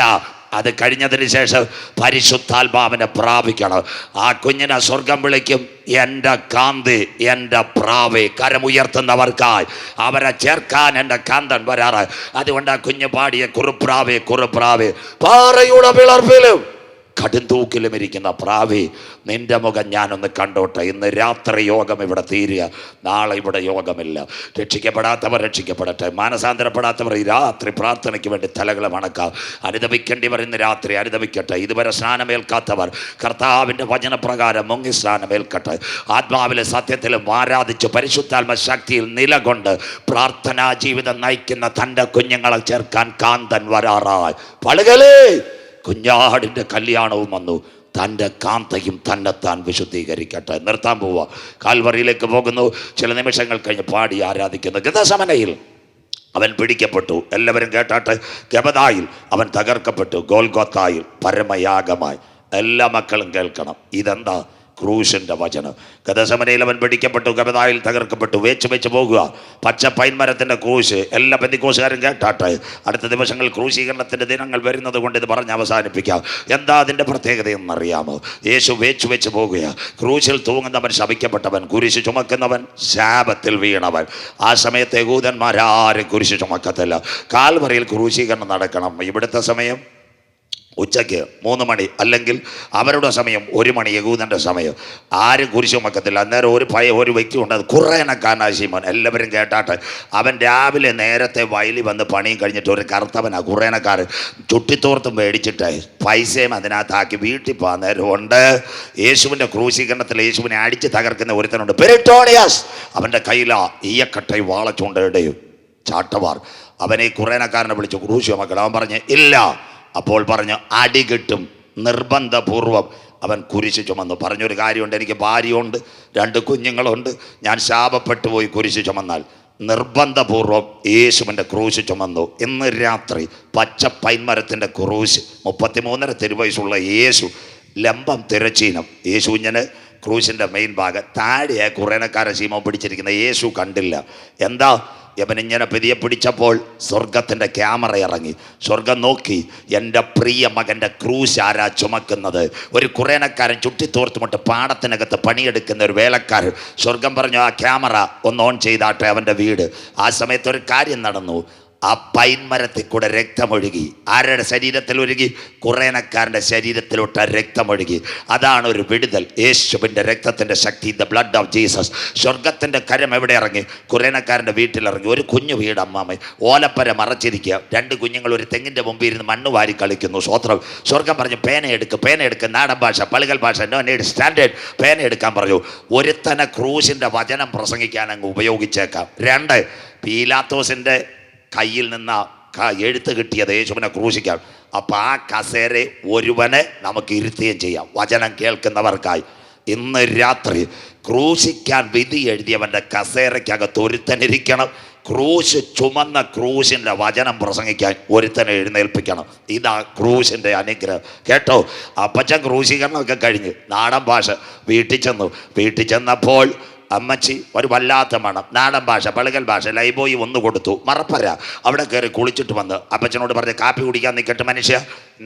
അത് കഴിഞ്ഞതിന് ശേഷം പരിശുദ്ധാത്മാവിനെ പ്രാപിക്കണം. ആ കുഞ്ഞിനെ സ്വർഗം വിളിക്കും, എൻ്റെ കാന്തി, എൻ്റെ പ്രാവേ. കരമുയർത്തുന്നവർക്കായി അവരെ ചേർക്കാൻ എൻ്റെ കാന്തൻ വരാറ്. അതുകൊണ്ട് ആ കുഞ്ഞ് പാടിയ കുറുപ്രാവേ കുറുപ്രാവേ, പാറയുടെ പിളർപ്പിലും കടുന്തൂക്കിലും ഇരിക്കുന്ന പ്രാവേ, നിന്റെ മുഖം ഞാനൊന്ന് കണ്ടോട്ടെ. ഇന്ന് രാത്രി യോഗം ഇവിടെ തീരുക, നാളെ ഇവിടെ യോഗമില്ല. രക്ഷിക്കപ്പെടാത്തവർ രക്ഷിക്കപ്പെടട്ടെ. മാനസാന്തരപ്പെടാത്തവർ ഈ രാത്രി പ്രാർത്ഥനയ്ക്ക് വേണ്ടി തലകളെ വണക്കാം. അനുദപിക്കേണ്ടിവർ ഇന്ന് രാത്രി അനുദപിക്കട്ടെ. ഇതുവരെ സ്നാനമേൽക്കാത്തവർ കർത്താവിൻ്റെ വചനപ്രകാരം മുങ്ങി സ്നാനമേൽക്കട്ടെ. ആത്മാവിലെ സത്യത്തിലും ആരാധിച്ച് പരിശുദ്ധാത്മ ശക്തിയിൽ നിലകൊണ്ട് പ്രാർത്ഥനാ ജീവിതം നയിക്കുന്ന തൻ്റെ കുഞ്ഞുങ്ങളെ ചേർക്കാൻ കാന്തൻ വരാറായി. പളുകളേ, കുഞ്ഞാടിൻ്റെ കല്യാണവും വന്നു. തൻ്റെ കാന്തയും തന്നെത്താൻ വിശുദ്ധീകരിക്കട്ടെ. നിർത്താൻ പോവുക. കാൽവറിയിലേക്ക് പോകുന്നു. ചില നിമിഷങ്ങൾ കഴിഞ്ഞ് പാടി ആരാധിക്കുന്നു. ഗതസമനയിൽ അവൻ പിടിക്കപ്പെട്ടു. എല്ലാവരും കേട്ടാട്ടെ. ഗബദായിൽ അവൻ തകർക്കപ്പെട്ടു. ഗോൽഗോത്തായിൽ പരമയാഗമായി. എല്ലാ മക്കളും കേൾക്കണം. ഇതെന്താ? ക്രൂശിൻ്റെ വചനം. ഗതസമനയിൽ അവൻ പിടിക്കപ്പെട്ടു, ഗബദായിൽ തകർക്കപ്പെട്ടു. വെച്ച് പോകുക. പച്ച പൈൻമരത്തിൻ്റെ ക്രൂശ്. എല്ലാ പെന്തിക്കോസുകാരും കേട്ടാട്ടെ. അടുത്ത ദിവസങ്ങൾ ക്രൂശീകരണത്തിൻ്റെ ദിനങ്ങൾ വരുന്നത് കൊണ്ട് ഇത് പറഞ്ഞ് അവസാനിപ്പിക്കാം. എന്താ അതിൻ്റെ പ്രത്യേകതയെന്നറിയാമോ? യേശു വെച്ച് പോകുക. ക്രൂശിൽ തൂങ്ങുന്നവൻ ശപിക്കപ്പെട്ടവൻ, കുരിശ് ചുമക്കുന്നവൻ ശാപത്തിൽ വീണവൻ. ആ സമയത്ത് യഹൂദന്മാരാരും കുരിശ് ചുമക്കത്തില്ല. കാൽവറിയിൽ ക്രൂശീകരണം നടക്കണം. ഇവിടുത്തെ സമയം ഉച്ചയ്ക്ക് 3 മണി, അല്ലെങ്കിൽ അവരുടെ സമയം 1 മണി, യഹൂദൻ്റെ സമയം. ആരും കുരിശ് ചുമക്കത്തില്ല. അന്നേരം ഒരു വ്യക്തി ഉണ്ട്, അത് കുറേനക്കാരനാ ശിമോൻ. എല്ലാവരും കേട്ടാട്ടെ. അവൻ രാവിലെ നേരത്തെ വയലിൽ വന്ന് പണിയും കഴിഞ്ഞിട്ട് ഒരു കറുത്തവനാ കുറേനക്കാരൻ. ചുട്ടിത്തോർത്തും മേടിച്ചിട്ട് പൈസയും അതിനകത്താക്കി വീട്ടിൽ പോകാൻ നേരം ഉണ്ട്. യേശുവിൻ്റെ ക്രൂശീകരണത്തിൽ യേശുവിനെ അടിച്ച് തകർക്കുന്ന ഒരുത്തനുണ്ട്, പെരിട്ടോണിയസ്. അവൻ്റെ കയ്യിലാ ഈയക്കട്ടയും വാളച്ചുണ്ടയുടെയും ചാട്ടവാർ. അവനെ കുറേനക്കാരനെ വിളിച്ചു, ക്രൂശ് ചുമക്കണം. അവൻ പറഞ്ഞ് ഇല്ല. അപ്പോൾ പറഞ്ഞു, അടി കിട്ടും. നിർബന്ധപൂർവം അവൻ കുരിശ് ചുമന്നു. പറഞ്ഞൊരു കാര്യമുണ്ട്, എനിക്ക് ഭാര്യയുണ്ട്, 2 കുഞ്ഞുങ്ങളുണ്ട്, ഞാൻ ശാപപ്പെട്ടു പോയി കുരിശ് ചുമന്നാൽ. നിർബന്ധപൂർവം യേശുവിൻ്റെ ക്രൂശ് ചുമന്നു. ഇന്ന് രാത്രി പച്ച പൈൻമരത്തിൻ്റെ ക്രൂശ്. 33.5 തിരുവയസ്സുള്ള യേശു, ലംബം തിരച്ചീനം. യേശു ഇങ്ങനെ ക്രൂശിൻ്റെ മെയിൻ ഭാഗം താഴെയായി കുറേനക്കാരൻ ശീമം പിടിച്ചിരിക്കുന്ന യേശു കണ്ടില്ല. എന്താ? യവനിങ്ങനെ പെതിയെ പിടിച്ചപ്പോൾ സ്വർഗത്തിൻ്റെ ക്യാമറ ഇറങ്ങി. സ്വർഗം നോക്കി, എൻ്റെ പ്രിയ മകൻ്റെ ക്രൂശ് ആരാ ചുമക്കുന്നത്? ഒരു കുറേനക്കാരൻ ചുട്ടിത്തോർത്തുമുട്ട് പാടത്തിനകത്ത് പണിയെടുക്കുന്ന ഒരു വേലക്കാരൻ. സ്വർഗം പറഞ്ഞു, ആ ക്യാമറ ഒന്ന് ഓൺ ചെയ്താട്ടെ അവൻ്റെ വീട്. ആ സമയത്ത് ഒരു കാര്യം നടന്നു. ആ പൈൻമരത്തിൽ കൂടെ രക്തമൊഴുകി. ആരുടെ ശരീരത്തിൽ ഒഴുകി? കുറേനക്കാരൻ്റെ ശരീരത്തിലോട്ട് രക്തമൊഴുകി. അതാണ് ഒരു വിടുതൽ. യേശുവിൻ്റെ രക്തത്തിൻ്റെ ശക്തി, ദ ബ്ലഡ് ഓഫ് ജീസസ്. സ്വർഗത്തിൻ്റെ കരം എവിടെ ഇറങ്ങി? കുറേനക്കാരൻ്റെ വീട്ടിലിറങ്ങി. ഒരു കുഞ്ഞു വീട്, അമ്മാമ്മ ഓലപ്പര മറച്ചിരിക്കുക. 2 കുഞ്ഞുങ്ങൾ ഒരു തെങ്ങിൻ്റെ മുമ്പിൽ ഇരുന്ന് മണ്ണ് വാരി കളിക്കുന്നു. സ്വത്രം. സ്വർഗം പറഞ്ഞു, പേനയെടുക്ക്. നാടൻ ഭാഷ, പളുകൽ ഭാഷ, നോ നീഡ് സ്റ്റാൻഡേർഡ്. പേനയെടുക്കാൻ പറഞ്ഞു. ഒരുത്തനെ ക്രൂശിൻ്റെ വചനം പ്രസംഗിക്കാൻ അങ്ങ് ഉപയോഗിച്ചേക്കാം. 2, പീലാത്തോസിൻ്റെ കയ്യിൽ നിന്ന് എഴുത്ത് കിട്ടിയത് യേശുവിനെ ക്രൂശിക്കാം. അപ്പം ആ കസേര ഒരുവനെ നമുക്ക് ഇരുത്തുകയും ചെയ്യാം, വചനം കേൾക്കുന്നവർക്കായി. ഇന്ന് രാത്രി ക്രൂശിക്കാൻ വിധി എഴുതിയവൻ്റെ കസേരയ്ക്കകത്ത് ഒരുത്തനിരിക്കണം. ക്രൂശ് ചുമന്ന ക്രൂശിൻ്റെ വചനം പ്രസംഗിക്കാൻ ഒരുത്തനെ എഴുന്നേൽപ്പിക്കണം. ഇതാ ക്രൂശിൻ്റെ അനുഗ്രഹം. കേട്ടോ, അപ്പച്ചൻ ക്രൂശീകരണമൊക്കെ കഴിഞ്ഞ് നാടൻ ഭാഷ വീട്ടിൽ ചെന്നപ്പോൾ അമ്മച്ചി ഒരു വല്ലാത്ത മണം. നാടൻ ഭാഷ, പളുകൽ ഭാഷ, ലൈബോയി ഒന്ന് കൊടുത്തു. മറപ്പര അവിടെ കയറി കുളിച്ചിട്ട് വന്ന് അപ്പച്ചനോട് പറഞ്ഞ്, കാപ്പി കുടിക്കാൻ നിൽക്കട്ടെ മനുഷ്യ,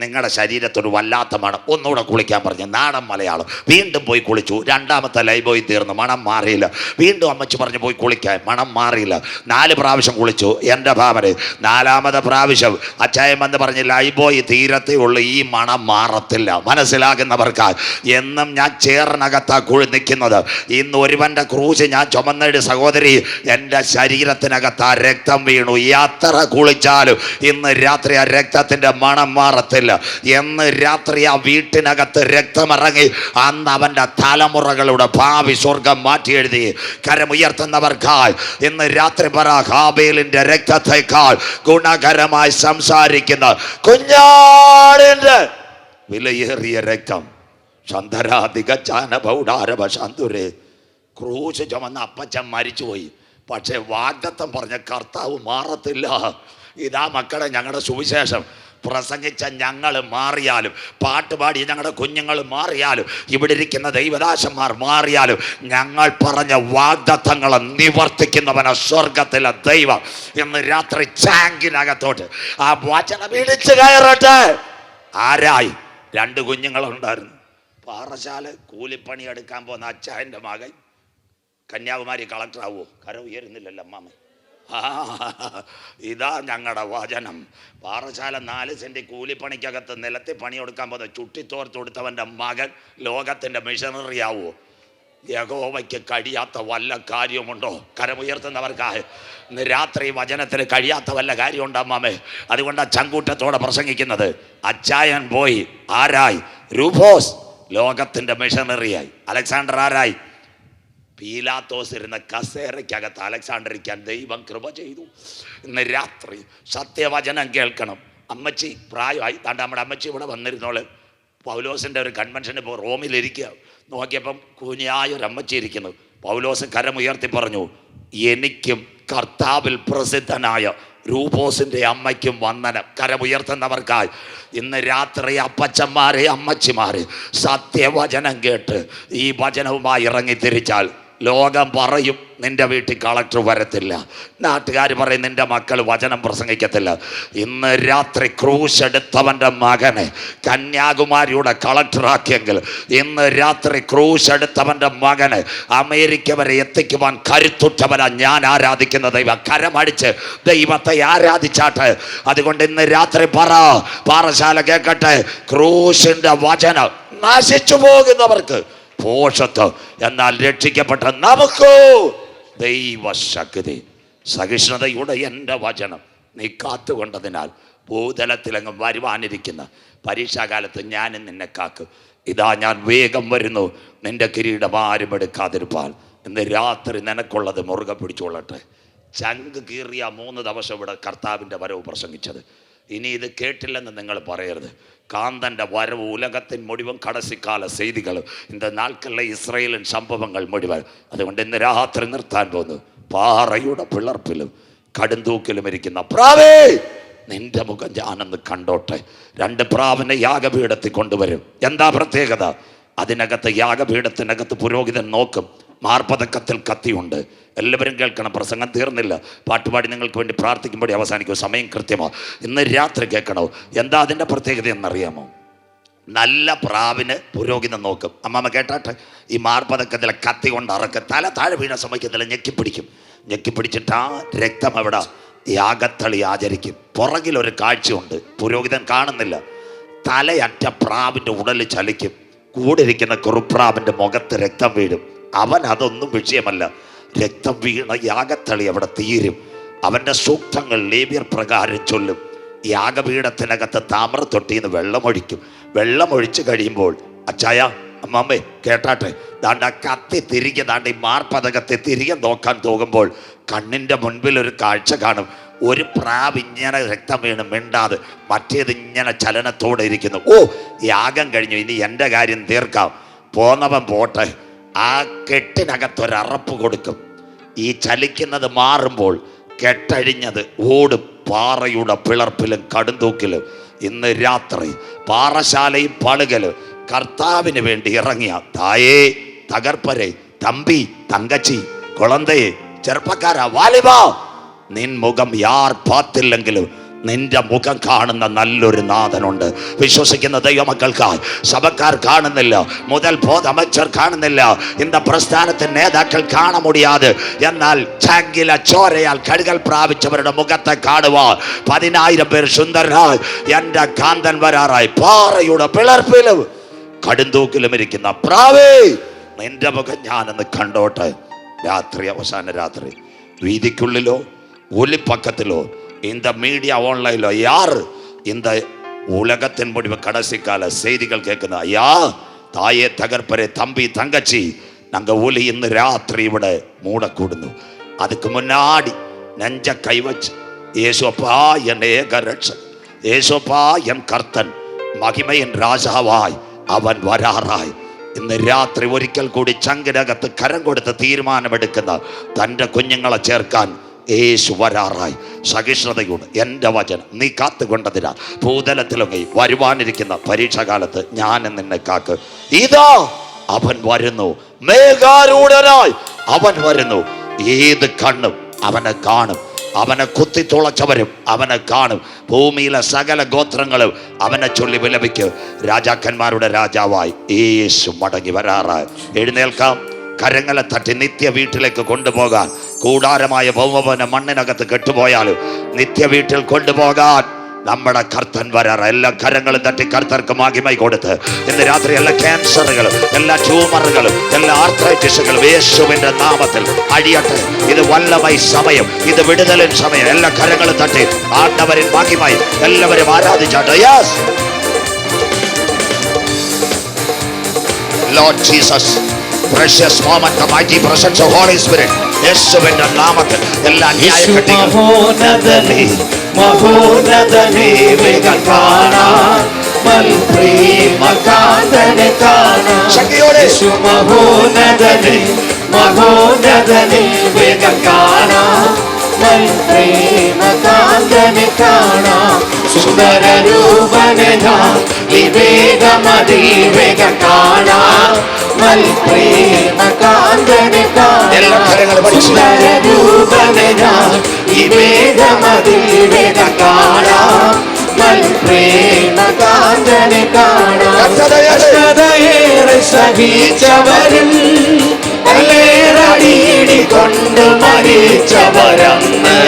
നിങ്ങളുടെ ശരീരത്തൊരു വല്ലാത്ത മണം, ഒന്നുകൂടെ കുളിക്കാൻ പറഞ്ഞു. നാടൻ മലയാളം. വീണ്ടും പോയി കുളിച്ചു. 2ാമത്തെ ലൈബോയി തീർന്നു, മണം മാറിയില്ല. വീണ്ടും അമ്മച്ചി പറഞ്ഞു പോയി കുളിക്കാൻ, മണം മാറിയില്ല. 4 പ്രാവശ്യം കുളിച്ചു. എൻ്റെ ഭാവന 4ാമത്തെ പ്രാവശ്യം അച്ചായം വന്ന് പറഞ്ഞ്, ലൈബോയി തീരത്തേ ഉള്ളൂ, ഈ മണം മാറത്തില്ല. മനസ്സിലാകുന്നവർക്കായി എന്നും ഞാൻ ചേറിനകത്താ നിൽക്കുന്നത്. ഇന്ന് ഒരുവൻ്റെ ക്രൂശ് ഞാൻ ചുമന്നൊരു സഹോദരി, എൻ്റെ ശരീരത്തിനകത്ത് ആ രക്തം വീണു. എത്ര കുളിച്ചാലും ഇന്ന് രാത്രി ആ രക്തത്തിൻ്റെ മണം മാറത്തില്ല. എന്ന് രാത്രി ആ വീട്ടിനകത്ത് രക്തമിറങ്ങി. അന്ന് അവൻ്റെ തലമുറകളുടെ ഭാവി സ്വർഗം മാറ്റി എഴുതി. കരമുയർത്തുന്നവർക്കായി ഇന്ന് രാത്രി പറ, ഹാബേലിൻ്റെ രക്തത്തെക്കാൾ ഗുണകരമായി സംസാരിക്കുന്ന കുഞ്ഞാടിൻ്റെ വിലയേറിയ രക്തം. ചന്ദരാധിക ചാനപൗടാരവ ശാന്തുരേ. ക്രൂശ് ചുമന്ന അപ്പച്ചൻ മരിച്ചുപോയി. പക്ഷേ വാഗ്ദത്തം പറഞ്ഞ കർത്താവ് മാറത്തില്ല. ഇതാ മക്കളെ, ഞങ്ങളുടെ സുവിശേഷം പ്രസംഗിച്ച ഞങ്ങൾ മാറിയാലും, പാട്ടുപാടി ഞങ്ങളുടെ കുഞ്ഞുങ്ങൾ മാറിയാലും, ഇവിടെ ഇരിക്കുന്ന ദൈവദാസന്മാർ മാറിയാലും, ഞങ്ങൾ പറഞ്ഞ വാഗ്ദത്തങ്ങളെ നിവർത്തിക്കുന്നവന സ്വർഗത്തിലെ ദൈവം ഇന്ന് രാത്രി ചാങ്കിനകത്തോട്ട് ആ വചനം ഇടിച്ചു കയറട്ടെ. ആരായി? 2 കുഞ്ഞുങ്ങളുണ്ടായിരുന്നു. പാറശാല കൂലിപ്പണി എടുക്കാൻ പോകുന്ന അച്ചായൻ്റെ മകൻ കന്യാകുമാരി കളക്ടറാവോ? കര ഉയരുന്നില്ലല്ലോ അമ്മാമ്മ. ഇതാ ഞങ്ങളുടെ വചനം. പാറശാല 4 സെൻറ്റ് കൂലിപ്പണിക്കകത്ത് നിലത്തിൽ പണിയെടുക്കാൻ പോകുന്ന ചുട്ടിത്തോർത്ത് കൊടുത്തവൻ്റെ മകൻ ലോകത്തിൻ്റെ മിഷണറി ആവോ? യഹോവയ്ക്ക് കഴിയാത്ത വല്ല കാര്യമുണ്ടോ? കരമുയർത്തുന്നവർക്കായി ഇന്ന് രാത്രി വചനത്തിന് കഴിയാത്ത വല്ല കാര്യമുണ്ടോ അമ്മാമേ? അതുകൊണ്ടാണ് ചങ്കൂറ്റത്തോടെ പ്രസംഗിക്കുന്നത്. അച്ചായൻ പോയി. ആരായി? രൂഫോസ് ലോകത്തിൻ്റെ മിഷണറിയായി. അലക്സാണ്ടർ ആരായി? പീലാത്തോസ് ഇരുന്ന കസേരയ്ക്കകത്ത് അലക്സാണ്ടറിക്കാൻ ദൈവം കൃപ ചെയ്തു. ഇന്ന് രാത്രി സത്യവചനം കേൾക്കണം. അമ്മച്ചി പ്രായമായി. താണ്ട നമ്മുടെ അമ്മച്ചി ഇവിടെ വന്നിരുന്നോള്. പൗലോസിൻ്റെ ഒരു കൺവെൻഷന് ഇപ്പോൾ റോമിലിരിക്കുക. നോക്കിയപ്പം കുഞ്ഞായൊരു അമ്മച്ചി ഇരിക്കുന്നു. പൗലോസ് കരമുയർത്തി പറഞ്ഞു, എനിക്കും കർത്താവിൽ പ്രസിദ്ധനായ രൂപോസിൻ്റെ അമ്മയ്ക്കും വന്ദനം. കരമുയർത്തുന്നവർക്കായി ഇന്ന് രാത്രി അപ്പച്ചന്മാരെ, അമ്മച്ചിമാരെ, സത്യവചനം കേട്ട് ഈ വചനവുമായി ഇറങ്ങി തിരിച്ചാൽ ലോകം പറയും നിന്റെ വീട്ടിൽ കളക്ടർ വരത്തില്ല, നാട്ടുകാർ പറയും നിന്റെ മക്കൾ വചനം പ്രസംഗിക്കത്തില്ല. ഇന്ന് രാത്രി ക്രൂശ് എടുത്തവൻ്റെ മകനെ കന്യാകുമാരിയുടെ കളക്ടറാക്കിയെങ്കിൽ, ഇന്ന് രാത്രി ക്രൂശ് എടുത്തവൻ്റെ മകനെ അമേരിക്ക വരെ എത്തിക്കുവാൻ കരുത്തുറ്റവനാ ഞാൻ ആരാധിക്കുന്ന ദൈവം. കരമടിച്ച് ദൈവത്തെ ആരാധിച്ചാട്ടെ. അതുകൊണ്ട് ഇന്ന് രാത്രി പാറശാല കേൾക്കട്ടെ, ക്രൂശിൻ്റെ വചനം നശിച്ചു പോകുന്നവർക്ക് പോഷത്വം, എന്നാൽ രക്ഷിക്കപ്പെട്ട നമുക്ക് ദൈവശക്തി. സഹിഷ്ണുതയുടെ എൻ്റെ വചനം നീ കാത്തുകൊണ്ടതിനാൽ ഭൂതലത്തിലെങ്ങും വരുവാനിരിക്കുന്ന പരീക്ഷാകാലത്ത് ഞാനും നിന്നെ കാക്കും. ഇതാ ഞാൻ വേഗം വരുന്നു, നിന്റെ കിരീടം ആരും എടുക്കാതിരുപ്പാൽ. ഇന്ന് രാത്രി നിനക്കുള്ളത് മുറുകെ പിടിച്ചുകൊള്ളട്ടെ. ചങ്ക് കീറിയ 3 ദിവസം ഇവിടെ കർത്താവിൻ്റെ വരവ് പ്രസംഗിച്ചത്. ഇനി ഇത് കേട്ടില്ലെന്ന് നിങ്ങൾ പറയരുത്. കാന്തൻ്റെ വരവ് ഉലകത്തിൻ മുഴുവൻ കടസിക്കാല ചെയ്തികൾ, இந்த നാൾക്കുള്ള ഇസ്രയേലിൻ സംഭവങ്ങൾ മുഴുവൻ. അതുകൊണ്ട് ഇന്ന് രാത്രി നിർത്താൻ പോകുന്നു. പാറയുടെ പിളർപ്പിലും കടുന്തൂക്കിലും ഇരിക്കുന്ന പ്രാവേ, നിന്റെ മുഖം ഞാനൊന്ന് കണ്ടോട്ടെ. 2 പ്രാവിനെ യാഗപീഠത്തിൽ കൊണ്ടുവരും. എന്താ പ്രത്യേകത? അതിനകത്ത് യാഗപീഠത്തിനകത്ത് പുരോഹിതൻ നോക്കും. മാർപ്പതക്കത്തിൽ കത്തിയുണ്ട്. എല്ലാവരും കേൾക്കണം, പ്രസംഗം തീർന്നില്ല. പാട്ടുപാടി നിങ്ങൾക്ക് വേണ്ടി പ്രാർത്ഥിക്കുമ്പോൾ അവസാനിക്കും, സമയം കൃത്യമാണ്. ഇന്ന് രാത്രി കേൾക്കണോ? എന്താ അതിൻ്റെ പ്രത്യേകത എന്നറിയാമോ? നല്ല പ്രാവിന് പുരോഹിതൻ നോക്കും. അമ്മാമ്മ കേട്ടാട്ടെ, ഈ മാർപ്പതക്കത്തിലെ കത്തി കൊണ്ട് അറക്കുക, തല താഴെ വീണ സമയത്തില്ല, ഞെക്കിപ്പിടിച്ചിട്ട് ആ രക്തം എവിടെ യാഗത്തളി ആചരിക്കും. പുറകിലൊരു കാഴ്ചയുണ്ട്, പുരോഹിതൻ കാണുന്നില്ല. തലയറ്റ പ്രാവിൻ്റെ ഉടല് ചലിക്കും, കൂടിരിക്കുന്ന കുറുപ്രാവിൻ്റെ മുഖത്ത് രക്തം വീഴും. അവൻ അതൊന്നും വിഷയമല്ല, രക്തം വീണ യാഗത്തളി അവിടെ തീരും. അവൻ്റെ സൂക്തങ്ങൾ ലേവ്യർ പ്രകാരം ചൊല്ലും. യാഗപീഠത്തിനകത്ത് താമ്രത്തൊട്ടിന്ന് വെള്ളമൊഴിച്ച് കഴിയുമ്പോൾ അച്ചായ അമ്മമ്മേ കേട്ടാട്ടെ, ദാണ്ട കത്തി തിരികെ ദാണ്ട ഈ മാർപ്പതകത്തെ തിരികെ നോക്കാൻ പോകുമ്പോൾ കണ്ണിൻ്റെ മുൻപിൽ ഒരു കാഴ്ച കാണും. ഒരു പ്രാവ് ഇങ്ങനെ രക്തം വീണ് മിണ്ടാതെ, മറ്റേത് ഇങ്ങനെ ചലനത്തോടെ ഇരിക്കുന്നു. ഓ, യാഗം കഴിഞ്ഞു, ഇനി എൻ്റെ കാര്യം തീർക്കാം, പോന്നവൻ പോട്ടെ. ആ കെട്ടിനകത്തൊരറപ്പ് കൊടുക്കും. ഈ ചലിക്കുന്നത് മാറുമ്പോൾ കെട്ടഴിഞ്ഞത് ഓടും പാറയുടെ പിളർപ്പിലും കടുന്തൂക്കിലും. ഇന്ന് രാത്രി പാറശാലയും പളുകലും കർത്താവിന് വേണ്ടി ഇറങ്ങിയ തായേ, തകർപ്പരെ, തമ്പി, തങ്കച്ചി, കുളന്തയെ, ചെറുപ്പക്കാരാ, വാലിബാ, നിൻ മുഖം യാർ പാത്തില്ലെങ്കിലും നിന്റെ മുഖം കാണുന്ന നല്ലൊരു നാഥനുണ്ട്. വിശ്വസിക്കുന്ന ദൈവമക്കൾക്കായി സഭക്കാർ കാണുന്നില്ല, മുതൽ ബോധമച്ചർ കാണുന്നില്ല, இந்த പ്രസ്ഥാനത്തിൻ നേതാക്കൾ കാണ മുടിയാതെ, എന്നാൽ ചങ്കില ചോരയാൽ കഴുകൽ പ്രാപിച്ചവരുടെ മുഖത്തെ കാണുവാൻ 10,000 പേർ സുന്ദരനായി എൻ്റെ കാന്തൻ വരാറായി. പാറയുടെ പിളർപ്പിലും കടുന്തൂക്കിലും ഇരിക്കുന്ന പ്രാവേ, നിന്റെ മുഖം ഞാനെന്ന് കണ്ടോട്ടെ. രാത്രി, അവസാന രാത്രി, വീതിക്കുള്ളിലോ ഒലിപ്പക്കത്തിലോ இந்த மீடியா ஆன்லைன்ல யார் இந்த உலகத்தின் முடிவு கடைசி கால செய்திகள் கேட்குது? ஐயா, தாயே, தகர்ப்பரே, தம்பி, தங்கச்சி, நாங்கள் ஒலி இந்த ராத்திரி விட மூடக்கூடுന്നു. அதுக்கு முன்னாடி நெஞ்ச கை வச்சு, ஏசோப்பா என் ஏகரட்சன், ஏசோப்பா என் கர்த்தன், மகிமையின் ராஜாவாய் അവൻ വരാറായി. ഇന്ന് രാത്രി ഒരിക്കൽ കൂടി ചങ്കിനകത്ത് കരം കൊടുത്ത് തീരുമാനമെടുക്കുന്ന തൻ്റെ കുഞ്ഞുങ്ങളെ ചേർക്കാൻ യേശു വരാറായി. സഹിഷ്ണുതയോട് എൻ്റെ വചനം നീ കാത്തുകൊണ്ടതിനാൽ ഭൂതലത്തിലൊക്കെ വരുവാനിരിക്കുന്ന പരീക്ഷാകാലത്ത് ഞാൻ നിന്നെ കാക്ക്. ഇതാ അവൻ വരുന്നു, മേഘാരൂഢനായി അവൻ വരുന്നു. ഏത് കണ്ണും അവനെ കാണും, അവനെ കുത്തിത്തുളച്ചവരും അവനെ കാണും. ഭൂമിയിലെ സകല ഗോത്രങ്ങളും അവനെ ചൊല്ലി വിലപിക്കും. രാജാക്കന്മാരുടെ രാജാവായി യേശു മടങ്ങി വരാറായി. എഴുന്നേൽക്കാം, കരങ്ങളെ തട്ടി നിത്യ വീട്ടിലേക്ക് കൊണ്ടുപോകാൻ. കൂടാരമായ ഭൗമഭവനം മണ്ണിനകത്ത് കെട്ടുപോയാലും നിത്യ വീട്ടിൽ കൊണ്ടുപോകാൻ നമ്മുടെ കർത്തൻ വരാറ്. എല്ലാ കരങ്ങളും തട്ടി കർത്തർക്ക് മഹിമ കൊടുത്ത് ഇന്ന് രാത്രി എല്ലാ ക്യാൻസറുകളും, എല്ലാ ട്യൂമറുകളും, എല്ലാ ആർത്രൈറ്റിസുകളും യേശുവിന്റെ നാമത്തിൽ അഴിയട്ടെ. ഇത് വല്ലമായി സമയം, ഇത് വിടുതലിൻ സമയം. എല്ലാ കരങ്ങളും തട്ടി ആണ്ടവരിൻ മഹിമයි എല്ലാവരും ആരാധിച്ചാട്ടെ. Yes Lord Jesus, precious moment, the mighty presence of Holy Spirit. യേശുവിന്റെ നാമത്തിൽ എല്ലാ ന്യായകെട്ടികളും മഹോന്നതനേ മഹോന്നതനേ വേഗം കാണാൻ മൽപ്രേമകാന്തനെ കാണാൻ. ശക്തിയോടെ യേശു മഹോന്നതനേ മഹോന്നതനേ വേഗം കാണാൻ മൽപ്രേമകാന്തനെ കാണാൻ. സുന്ദരരൂപനെ ഞാൻ ഈ വേഗമതി വേഗം കാണാൻ മൽപ്രേമകാന്തനെ കാണാൻ. സുന്ദരരൂപനെ ഞാൻ ഈ വേഗമതി വേഗം കാണാൻ മൽപ്രേമകാന്തനെ കാണാൻ. കഷ്ടതയേറെ സഹിച്ചവരിൽ കല്ലേറടിയിടി കൊണ്ട് മരിച്ചവരന്ന്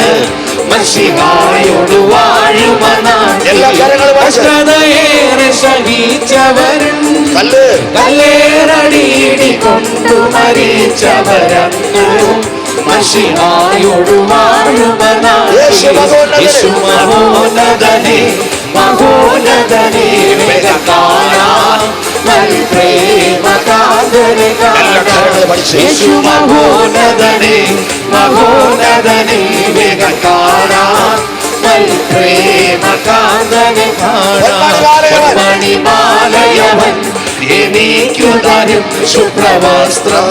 മശിഹായോട് വാഴുമനാൾ. കഷ്ടതയേറെ സഹിച്ചവരിൽ കല്ലേറടിയിടി കൊണ്ട് മരിച്ചവരന്ന് മശിഹായോട് വാഴുമനാൾ. യേശു മഹോന്നതനേ മഹോന്നതനേ വേഗം കാണാൻ മൽപ്രേമകാന്തനെ കാണാൻ. യേശു മഹോന്നതനേ മഹോന്നതനേ വേഗം കാണാൻ മൽപ്രേമകാന്തനെ കാണാൻ. മണിമാലയവൻ എനിക്കു തരും ശുഭ്രവസ്ത്രം,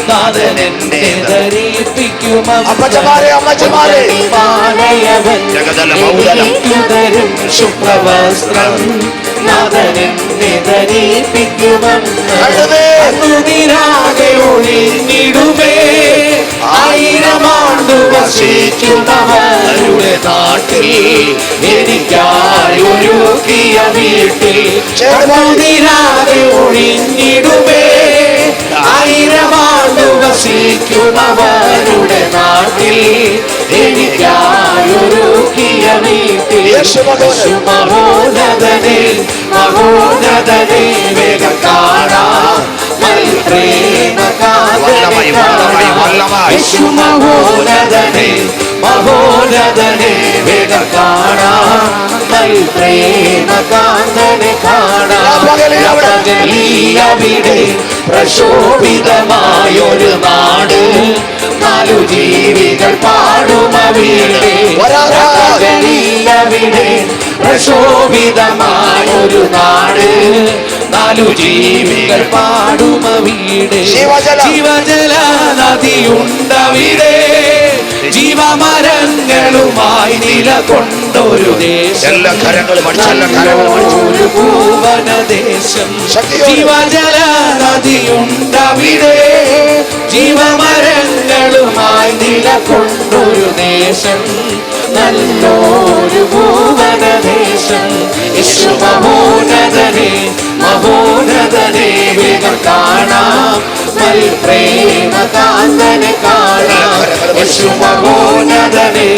നാഥൻ എന്നെ ധരിപ്പിക്കും. മണിമാലയവൻ എനിക്കു തരും ശുഭ്രവസ്ത്രം, നാഥൻ എന്നെ ധരിപ്പിക്കുമെന്ന്. നീരാകെ ഒഴിഞ്ഞിടും നാട്ടിൽ എനിക്കായി ഒരുക്കിയ വീട്ടിൽ ചെറുതിരാതെ ഒഴിഞ്ഞിടുമേ ആയിരമാണ്ടു വസിക്കുന്നവരുടെ നാട്ടിൽ എനിക്കായി ഒരുക്കിയ വീട്ടിൽ മഹോന്നതനെ മഹോന്നതനെ വേഗം കാണാം മഹോന്നതനെ മഹോന്നതനെ വേഗം കാണാം പ്രേമകാന്തനെ കാണാം അവിടെ പ്രശോഭിതമായൊരു നാട് നാലു ജീവികൾ പാടുമവിടെ അവിടെ പ്രശോഭിതമായൊരു നാട് നാലു ജീവികൾ പാടുമവിടെ ജീവജല നദിയുണ്ടവിടെ ജീവമരങ്ങളുമായി നിലകൊണ്ടൊരു ദേശം ഒരു ഭൂവനദേശം ജീവജല നദിയുണ്ടവിടെ ജീവമരങ്ങളുമായി നിലകൊണ്ടൊരു ദേശം നല്ലൊരു ഭൂവനദേശം യേശു മഹോന്നതനെ മഹോന്നതനെ വേഗം കാണാം പ്രേമകാന്തനെ കാണാം യേശു മഹോന്നതനെ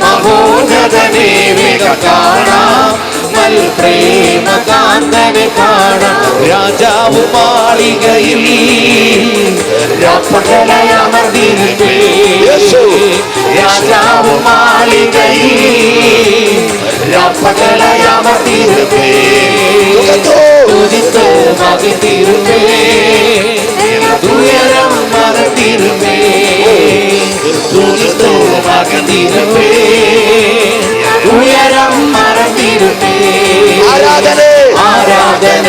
മഹോന്നതനെ വേഗം കാണാം പ്രേമകാന്തനെ കാണാം രാജാവ് മാളികയിൽ രാപ്പകലയമർന്നിരുന്നേ രാജാവ് മാളികയിൽ രാപ്പകലയമർന്നിരുന്നേ തുതിത്ത് മകത്തിരുന്നേ ഉയരം മറന്നിരുന്നേ തുതിത്ത് മകത്തിരുന്നേ ഉയരം മറന്നിരുന്നേ ആരാധന ആരാധന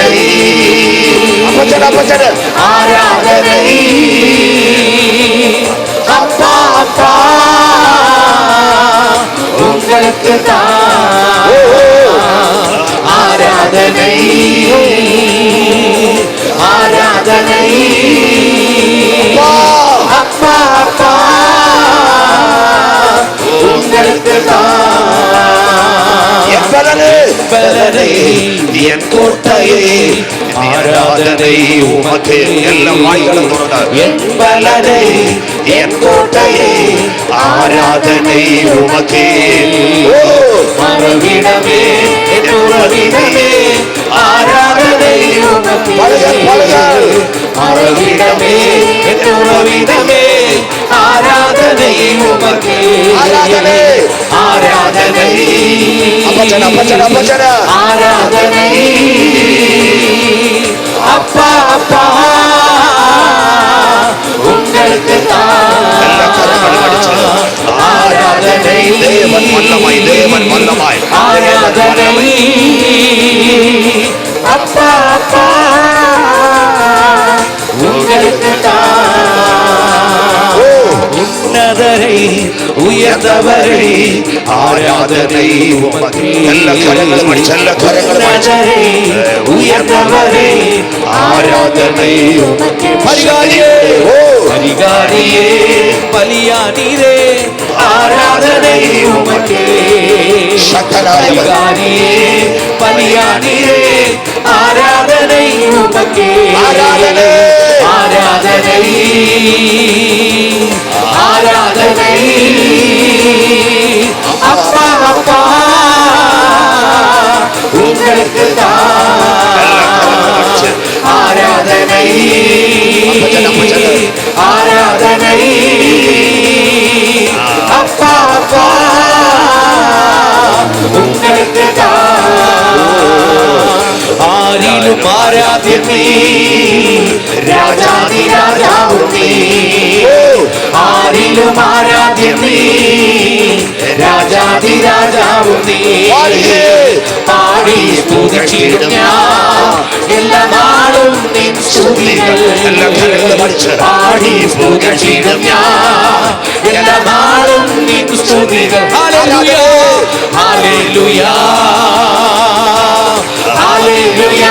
ആരാധന அப்பா அப்பா உங்களுக்கு தான் ஆராதனை ஆராதனை அப்பா அப்பா உங்களுக்கு பலனை என் கோட்டையே ஆராதனை உமக்கு எல்லாம் வாய்களும் என் பலனை என் கோட்டையே ஆராதனை உமக்கு மறுவிடமே என் உறவிடமே ஆராதனை உமக்கு மறுவிடமே என் உறவிடமே ஆராதனை உமக்கு ஆராதனை ஆராதனை ஆராதனை அப்பா அப்பா உங்களுக்கு ஆராதனை தேவன் வல்லமாய் தேவன் வல்லமாய் ஆராதனை அப்பா அப்பா உங்களுக்கு உன்னதரை உயர்ந்தவரை ஆராதனை உமக்கு உயர்ந்தவரை ஆராதனை உமக்கு பரிகாரியே பரிகாரியே பலியானீரே ஆராதனை உமக்கு பரிகாரியே பலியானீரே ஆராதனை உமக்கு ஆராதனை ஆராதனை ஆராதனை அப்பா அப்பா உங்களுக்கு ஆராதனை ஆராதனை அப்பா அப்பா உங்களுக்கு ஆரிலும் ஆராதனை രാജാതി രാജാവും നീ ആരിലും ആരാധ്യം നീ രാജാതി രാജാവും നീ പാടി സ്തുതിച്ചിടും ഞാൻ എല്ലാ നാളും നിൻ സ്തുതികൾ പാടി സ്തുതിച്ചിടും ഞാൻ എല്ലാ നാളും നിൻ സ്തുതികൾ ഹല്ലേലൂയ ഹല്ലേലൂയ ഹല്ലേലൂയ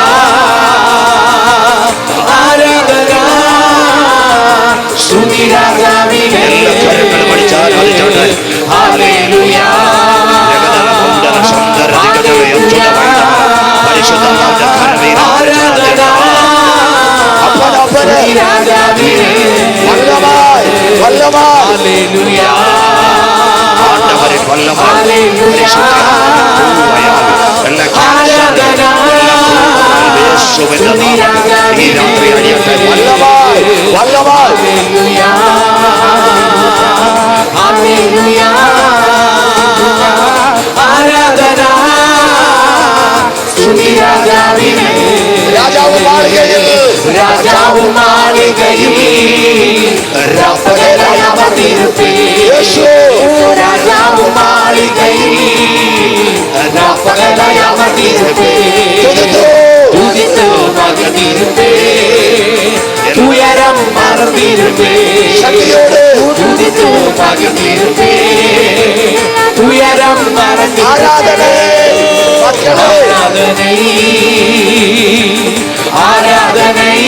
സ്തുതി രാജാവിനെ ഹല്ലേലൂയ ഹല്ലേലൂയ ആണ്ടവരിൽ വല്ലമായി എല്ലാ ക്യാൻസറുകൾ യേശുവിന്റെ നാമത്തിൽ ഈ രാത്രി അഴിയട്ടെ. വല്ലമായി വല്ലമായി ആരാധന രാജാവ് മാളികയിൽ രാജാവ് മാളികയിൽ യേശു രാജാവ് മാളികയിൽ ഉയരം മറന്നിരുപ്പേ ഉയരം ആരാധന ആരാധனை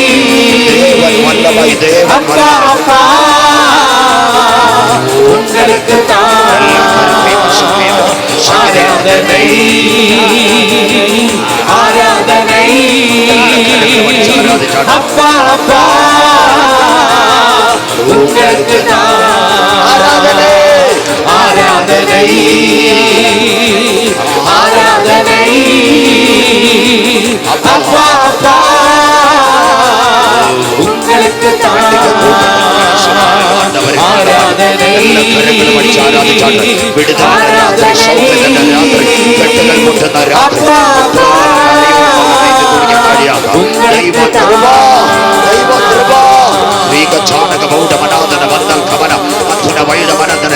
வல்லமை தேவன் அப்பா அப்பா உங்களுக்கு தான் ஆராதனை ஆராதனை அப்பா அப்பா உங்களுக்கு தான் ஆராதனை ஆராதனை ஆராதனை அப்பா அப்பா உங்களுக்கு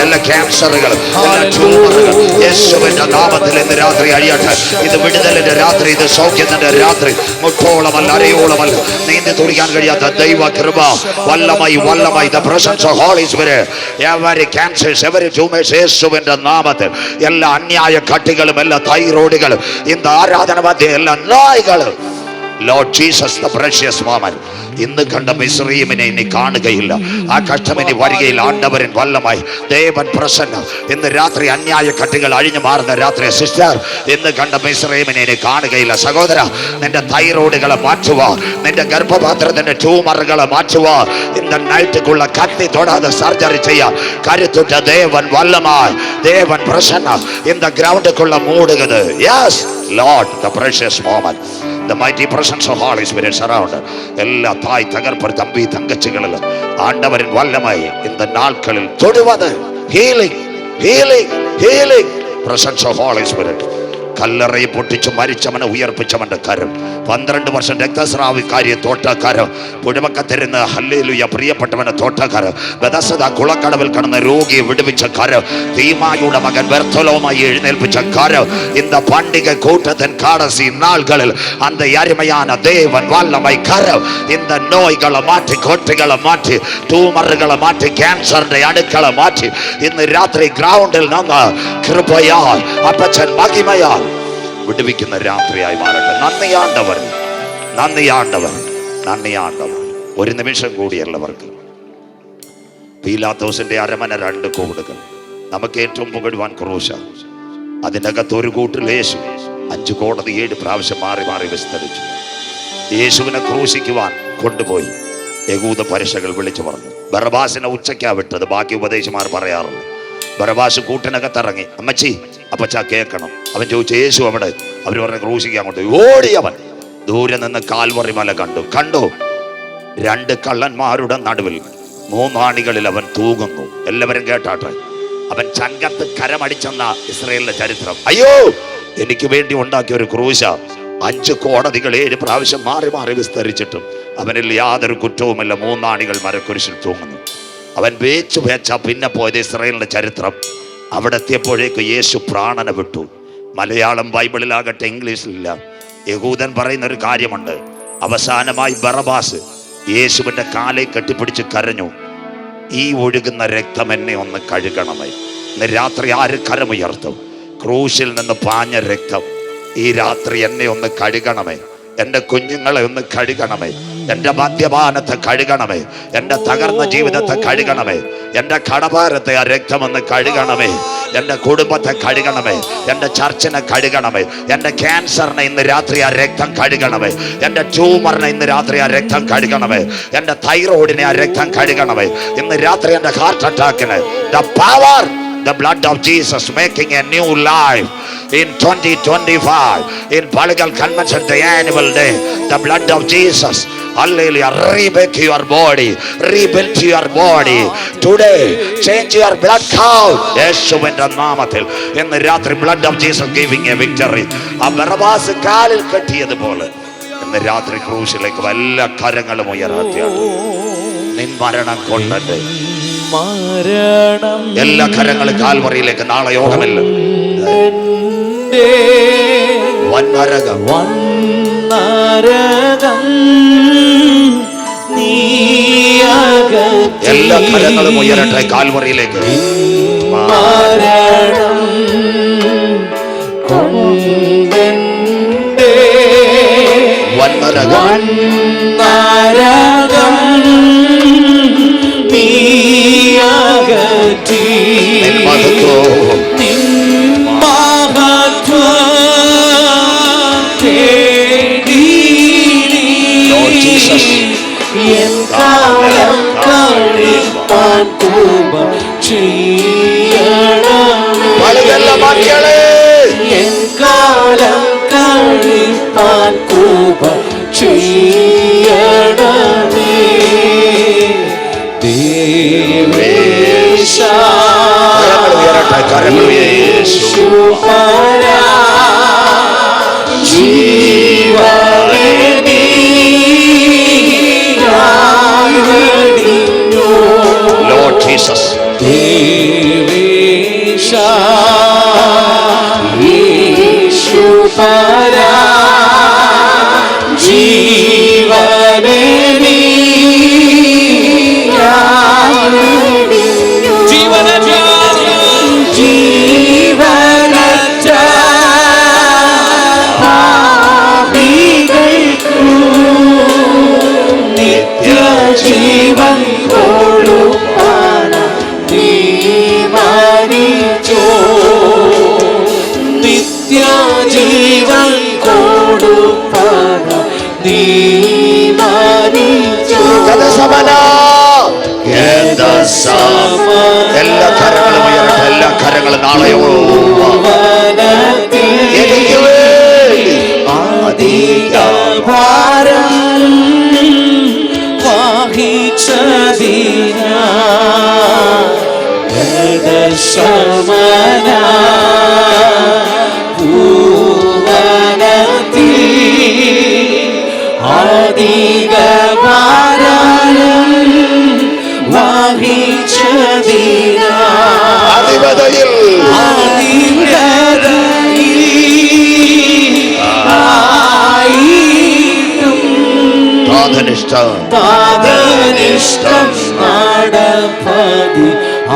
എല്ലാ ക്യാൻസറുകൾ എല്ലാ ട്യൂമറുകൾ യേശുവിന്റെ നാമത്തിൽ ഇന്ന് രാത്രി അഴിയട്ടെ. ഇത് വിടുതലിന്റെ രാത്രി, ഇത് സൗഖ്യത്തിന്റെ രാത്രി. മുട്ടോളമല്ല അരയോളമല്ല നീന്തി തുടിക്കാൻ കഴിയാത്ത ദൈവ കൃപ വല്ലമായി വല്ലമായി the presence of Holy Spirit. every cancers, every tumors യേശുവിന്റെ നാമത്തിൽ എല്ലാ അന്യായ കട്ടികളും എല്ലാ തൈറോയിഡുകളും ഇന്ന് ആരാധന മധ്യ എല്ലാ നായികളും Lord Jesus, the precious woman, ഇന്ന് കണ്ട മിസ്രയീമിനെ ഇനി കാണുകയില്ല. ആ കഷ്ടം ഇനി വരികയിൽ. ആണ്ടവരൻ വല്ലമായി ദേവൻ പ്രസന്ന ഇന്ന് രാത്രി അന്യായ കട്ടികൾ അഴിഞ്ഞു മാറുന്ന രാത്രി. സിസ്റ്റർ, ഇന്ന് കണ്ട മിസ്രയീമിനെ ഇനി കാണുകയില്ല. സഹോദര, നിന്റെ തൈറോയിഡുകളെ മാറ്റുക, നിന്റെ ഗർഭപാത്രത്തിന്റെ ട്യൂമറുകളെ മാറ്റുക. ഇന്ന് നൈറ്റുള്ള കത്തി തൊടാതെ സർജറി ചെയ്യാം. കരുത്തുറ്റ ദേവൻ വല്ലമായി ദേവൻ പ്രസന്ന ഇന്ന് ഗ്രൗണ്ടുക്കുള്ള മൂടുകത്. Yes Lord, the precious moment, the mighty presence of Holy Spirit surround എല്ലാ തായ് തകർപ്പർ തമ്പി തങ്കച്ചികളിൽ ആണ്ടവരിൻ വല്ലമായി இந்த നാൾക്കളിൽ തൊടുവത് healing healing healing presence of Holy Spirit. കല്ലറയെ പൊട്ടിച്ച് മരിച്ചവനെ ഉയർപ്പിച്ചവന്റെ കരം. 12 വർഷം രക്തസ്രാവിക്കാരിയെ തോട്ട കരം. പുഴമക്കത്തിരുന്ന് ഹല്ലേലൂയ പ്രിയപ്പെട്ടവനെ തോട്ട കരം. ബെഥസ്ദ കുളക്കടവിൽ കടന്ന രോഗിയെ വിടുവിച്ച കരം. തീമായുടെ മകൻ ബർത്തലോമായി എഴുന്നേൽപ്പിച്ച കരം. இந்த பண்டிகை கூட்டத்தின் கடைசி நாள்களில் அந்த அருமையான தேவன் வல்லமை கரம் இந்த நோய்களை மாற்றி, கொட்டுகளை மாற்றி, ട്യൂമറുകളെ മാറ്റി, ക്യാൻസറിന്റെ അണുക്കളെ മാറ്റി ഇന്ന് രാത്രി ഗ്രൗണ്ടിൽ നിന്ന് കൃപയാൽ അപ്പച്ചൻ മഹിമയാൽ വിടുവിക്കുന്ന രാത്രിയായി മാറട്ടെ. നന്ദിയാണ്ടവർ, നന്ദിയാണ്ടവർ, നന്ദിയാണ്ടവർ. ഒരു നിമിഷം കൂടിയുള്ളവർക്ക് പീലാത്തോസിന്റെ അരമന 2 കോടുകൾ നമുക്ക് ഏറ്റവും പുകഴുവാൻ ക്രൂശ. അതിനകത്ത് ഒരു കൂട്ടിൽ യേശു 5 കോടതി 7 പ്രാവശ്യം മാറി മാറി വിസ്തരിച്ചു. യേശുവിനെ ക്രൂശിക്കുവാൻ കൊണ്ടുപോയി യഹൂദ പരീക്ഷകൾ വിളിച്ചു പറഞ്ഞു. ബറബാസിനെ ഉച്ചയ്ക്കാ വിട്ടത്. ബാക്കി ഉപദേശിമാർ പറയാറുണ്ട്. ബറബാസ് കൂട്ടിനകത്തിറങ്ങി. അമ്മച്ചി അപ്പച്ചാ കേൾക്കണം. അവൻ ചോദിച്ചു യേശു അവിടെ? അവർ പറഞ്ഞ ക്രൂശിക്കാൻ കൊണ്ട് ഓടിയവൻ ദൂരെ നിന്ന് കാൽവറി മല കണ്ടു 2 കള്ളന്മാരുടെ നടുവിൽ 3 ആണികളിൽ അവൻ തൂങ്ങുന്നു. എല്ലാവരും കേട്ടാട്ടെ. അവൻ ചങ്കത്ത് കരമടിച്ചെന്ന ഇസ്രായേലിന്റെ ചരിത്രം. അയ്യോ, എനിക്ക് വേണ്ടി ഉണ്ടാക്കിയ ഒരു ക്രൂശ 5 കോടതികൾ 7 പ്രാവശ്യം മാറി മാറി വിസ്തരിച്ചിട്ടും അവനിൽ യാതൊരു കുറ്റവുമില്ല. 3 ആണികൾ മരക്കുരിശിൽ തൂങ്ങുന്നു. അവൻ വേച്ച പിന്നെ പോയത് ഇസ്രായേലിന്റെ ചരിത്രം. അവിടെ എത്തിയപ്പോഴേക്ക് യേശു പ്രാണനെ വിട്ടു. മലയാളം ബൈബിളിലാകട്ടെ ഇംഗ്ലീഷിലില്ല. യഹൂദൻ പറയുന്ന ഒരു കാര്യമുണ്ട്. അവസാനമായി ബറബാസ് യേശുവിന്റെ കാലെ കെട്ടിപ്പിടിച്ച് കരഞ്ഞു, ഈ ഒഴുകുന്ന രക്തം എന്നെ ഒന്ന് കഴുകണമേ. ഇന്ന് രാത്രി ആര് കരമുയർത്തും? ക്രൂശിൽ നിന്ന് പാഞ്ഞ രക്തം ഈ രാത്രി എന്നെ ഒന്ന് കഴുകണമേ. എൻ്റെ കുഞ്ഞുങ്ങളെ ഒന്ന് കഴുകണമേ. എൻ്റെ മദ്യപാനത്തെ കഴുകണമേ, എൻ്റെ തകർന്ന ജീവിതത്തെ കഴുകണമേ, എൻ്റെ കടഭാരത്തെ ആ രക്തമെന്ന് കഴുകണമേ, എൻ്റെ കുടുംബത്തെ കഴുകണമേ, എൻ്റെ ചർച്ചിനെ കഴുകണമേ, എൻ്റെ ക്യാൻസറിനെ ഇന്ന് രാത്രി ആ രക്തം കഴുകണമേ, എൻ്റെ ട്യൂമറിനെ ഇന്ന് രാത്രി ആ രക്തം കഴുകണമേ, എൻ്റെ തൈറോയിഡിനെ ആ രക്തം കഴുകണമേ, ഇന്ന് രാത്രി എൻ്റെ heart അറ്റാക്കിന് the power, the blood of Jesus making a new life in 2025 in Paligal Convention, the annual day. The blood of Jesus, hallelujah, rebuild your body, rebuild your body today. Change your blood count. യേശുവിന്റെ നാമത്തിൽ ഇന്ന് രാത്രി blood of Jesus giving a victory. ആ ബറബാസ് കാലിൽ കെട്ടിയതുപോലെ ഇന്ന് രാത്രി ക്രൂശിലേക്ക് എല്ലാ കരങ്ങളും ഉയർത്തിയാണ്. നിൻ മരണം കൊണ്ടത് എല്ലാ കരങ്ങളും കാൽവറിയിലേക്ക്. നാളെ യോഗമില്ല. വന്നരകം എല്ലാ കരങ്ങളും ഉയരട്ടെ കാൽവറിയിലേക്ക്. വന്നരകം Lord Jesus, എല്ലാ കരങ്ങളും ഉയരട്ടെ. എല്ലാ കരങ്ങളും നാളെയോ എനിക്ക് വേണ്ടി അധിക ഭാരം വഹിച്ചതിന ശമന ഭൂവനത്തിൽ അധിക ഭാരം വഹിച്ചതിന അധിപതയിൽ താതനിഷ്ടം നടപ്പതി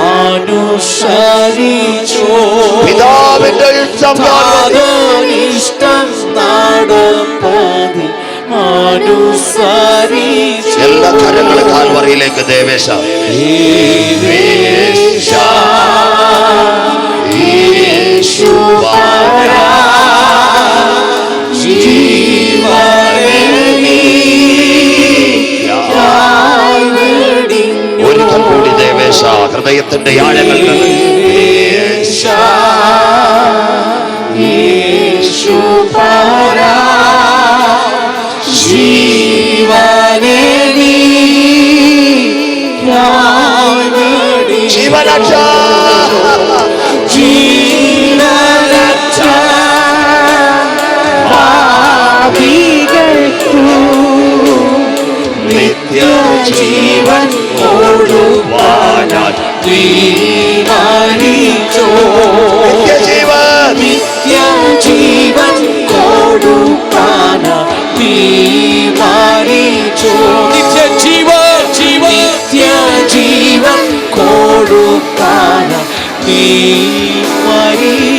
അനുസരിച്ചോ പിതാവിന്റെ ഇഷ്ടം നടപ്പതി അനുസരിച്ചോ. എല്ലാ കരങ്ങളും കാൽവറിയിലേക്ക്. ദേവേശ ഒരിക്കൽ കൂടി ദേവേശ ഹൃദയത്തിന്റെ ആഴങ്ങൾ ജീവനക്ഷ നിത്യജീവൻ കൊടുവാനായി തീരുമാനിച്ചോ. നിത്യജീവൻ കൊടുവാനായി തീരുമാനിച്ചോ. നിത്യജീവൻ കൊടുവാനായി തീരുമാനിച്ചോ.